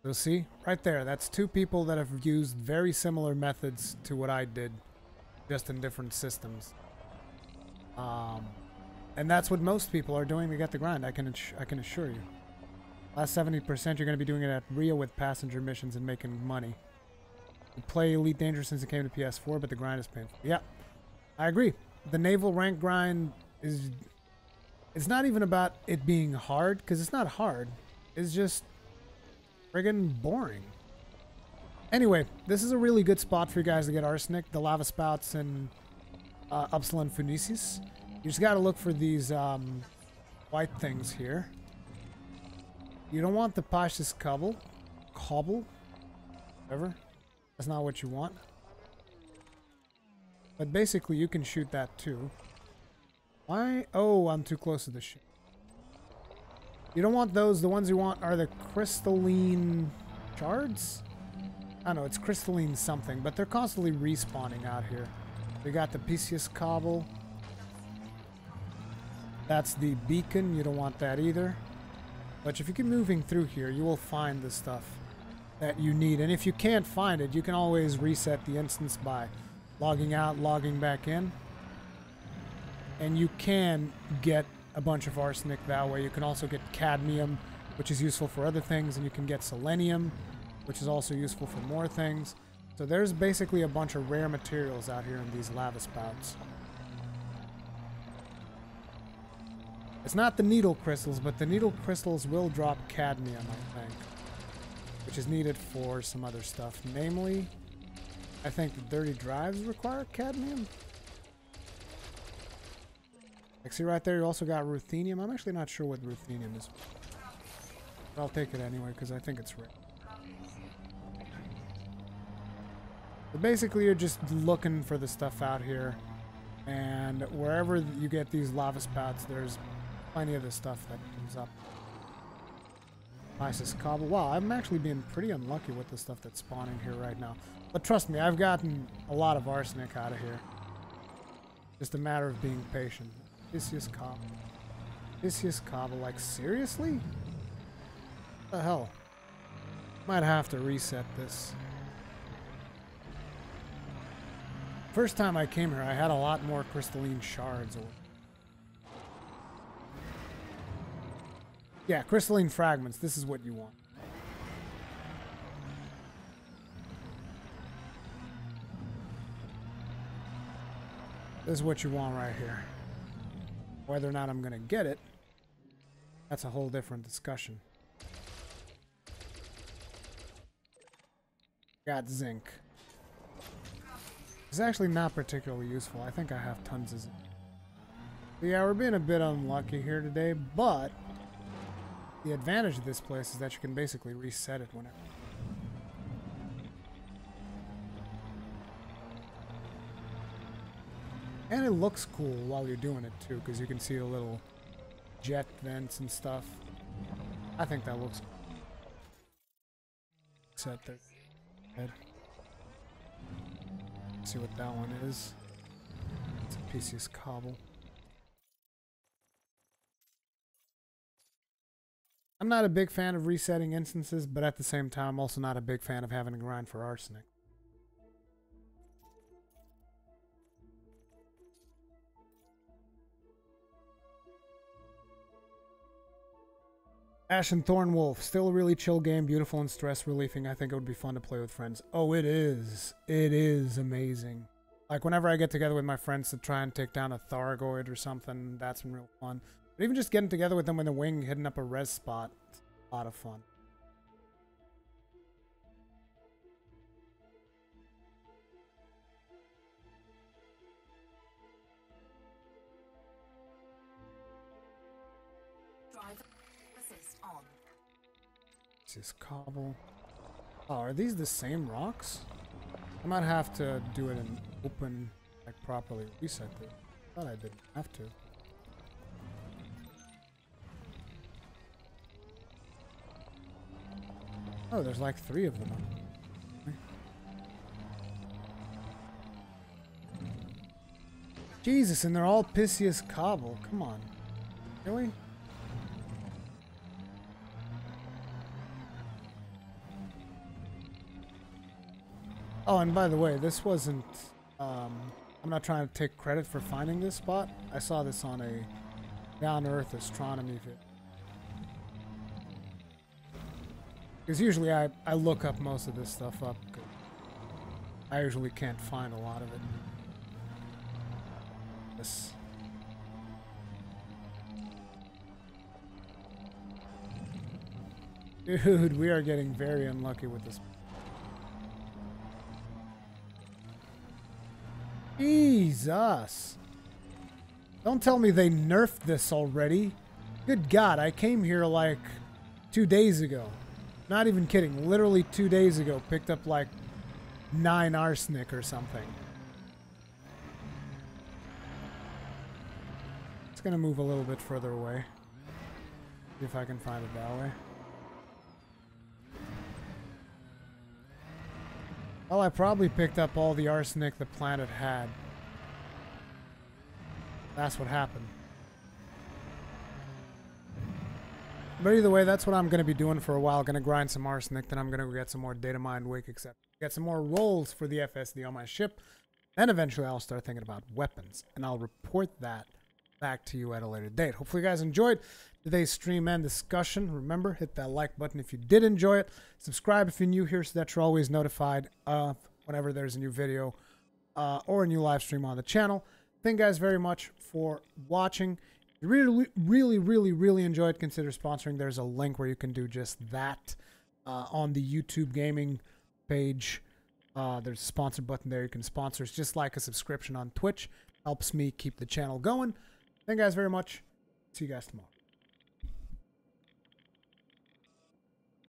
So see, right there, that's 2 people that have used very similar methods to what I did, just in different systems. And that's what most people are doing to get the grind, I can assure you. Last 70%, you're going to be doing it at Rio with passenger missions and making money. You play Elite Dangerous since it came to PS4, but the grind is painful. Yeah, I agree. The naval rank grind is... It's not even about it being hard, because it's not hard. It's just friggin' boring. Anyway, this is a really good spot for you guys to get arsenic, the lava spouts, and Upsilon Phoenicis. You just gotta look for these white things here. You don't want the Pashas Cobble, whatever. That's not what you want. But basically, you can shoot that too. Why? Oh, I'm too close to the ship. You don't want those. The ones you want are the crystalline shards? I don't know, it's crystalline something, but they're constantly respawning out here. We got the Pisius Cobble. That's the beacon. You don't want that either. But if you keep moving through here, you will find the stuff that you need. And if you can't find it, you can always reset the instance by logging out, logging back in. And you can get a bunch of arsenic that way. You can also get cadmium, which is useful for other things. And you can get selenium, which is also useful for more things. So there's basically a bunch of rare materials out here in these lava spouts. It's not the needle crystals, but the needle crystals will drop cadmium, I think, which is needed for some other stuff. Namely, I think the dirty drives require cadmium. Like, see right there, you also got ruthenium. I'm actually not sure what ruthenium is. But I'll take it anyway, because I think it's rare. But basically, you're just looking for the stuff out here. And wherever you get these lava spouts, there's plenty of the stuff that comes up. Isis Cobble. Wow, I'm actually being pretty unlucky with the stuff that's spawning here right now. But trust me, I've gotten a lot of arsenic out of here. Just a matter of being patient. Pisius Cobble. Pisius Cobble, like seriously? What the hell? Might have to reset this. First time I came here, I had a lot more crystalline shards. Yeah, crystalline fragments. This is what you want. This is what you want right here. Whether or not I'm going to get it, that's a whole different discussion. Got zinc. It's actually not particularly useful. I think I have tons of zinc. So yeah, we're being a bit unlucky here today, but the advantage of this place is that you can basically reset it whenever. And it looks cool while you're doing it too, because you can see the little jet vents and stuff. I think that looks cool. Set there. Head. See what that one is. It's a PC's cobble. I'm not a big fan of resetting instances, but at the same time, I'm also not a big fan of having to grind for arsenic. Ash and Thornwolf, still a really chill game, beautiful and stress relieving. I think it would be fun to play with friends. Oh, it is. It is amazing. Like whenever I get together with my friends to try and take down a Thargoid or something, that's been real fun. But even just getting together with them in the wing, hitting up a res spot, a lot of fun. This cobble. Oh, are these the same rocks? I might have to do it in open, like properly reset it. I thought I didn't have to. Oh, there's like 3 of them. Jesus, and they're all pissy as cobble. Come on. Really? Oh, and by the way, this wasn't, I'm not trying to take credit for finding this spot. I saw this on a down-to-earth astronomy video. Because usually I look up most of this stuff up. I usually can't find a lot of it. This. Dude, we are getting very unlucky with this. Jesus. Don't tell me they nerfed this already. Good God, I came here like 2 days ago. Not even kidding. Literally 2 days ago. Picked up like 9 arsenic or something. It's gonna move a little bit further away. See if I can find it that way. Well, I probably picked up all the arsenic the planet had. That's what happened. But either way, that's what I'm going to be doing for a while. Going to grind some arsenic, then I'm going to get some more data mined wake, except get some more rolls for the FSD on my ship. Then eventually I'll start thinking about weapons, and I'll report that back to you at a later date. Hopefully you guys enjoyed today's stream and discussion. Remember, hit that like button if you did enjoy it. Subscribe if you're new here so that you're always notified of whenever there's a new video or a new live stream on the channel. Thank you guys very much for watching. If you really enjoyed, consider sponsoring. There's a link where you can do just that on the YouTube gaming page. There's a sponsor button there. You can sponsor. It's just like a subscription on Twitch. Helps me keep the channel going. Thank you guys very much. See you guys tomorrow.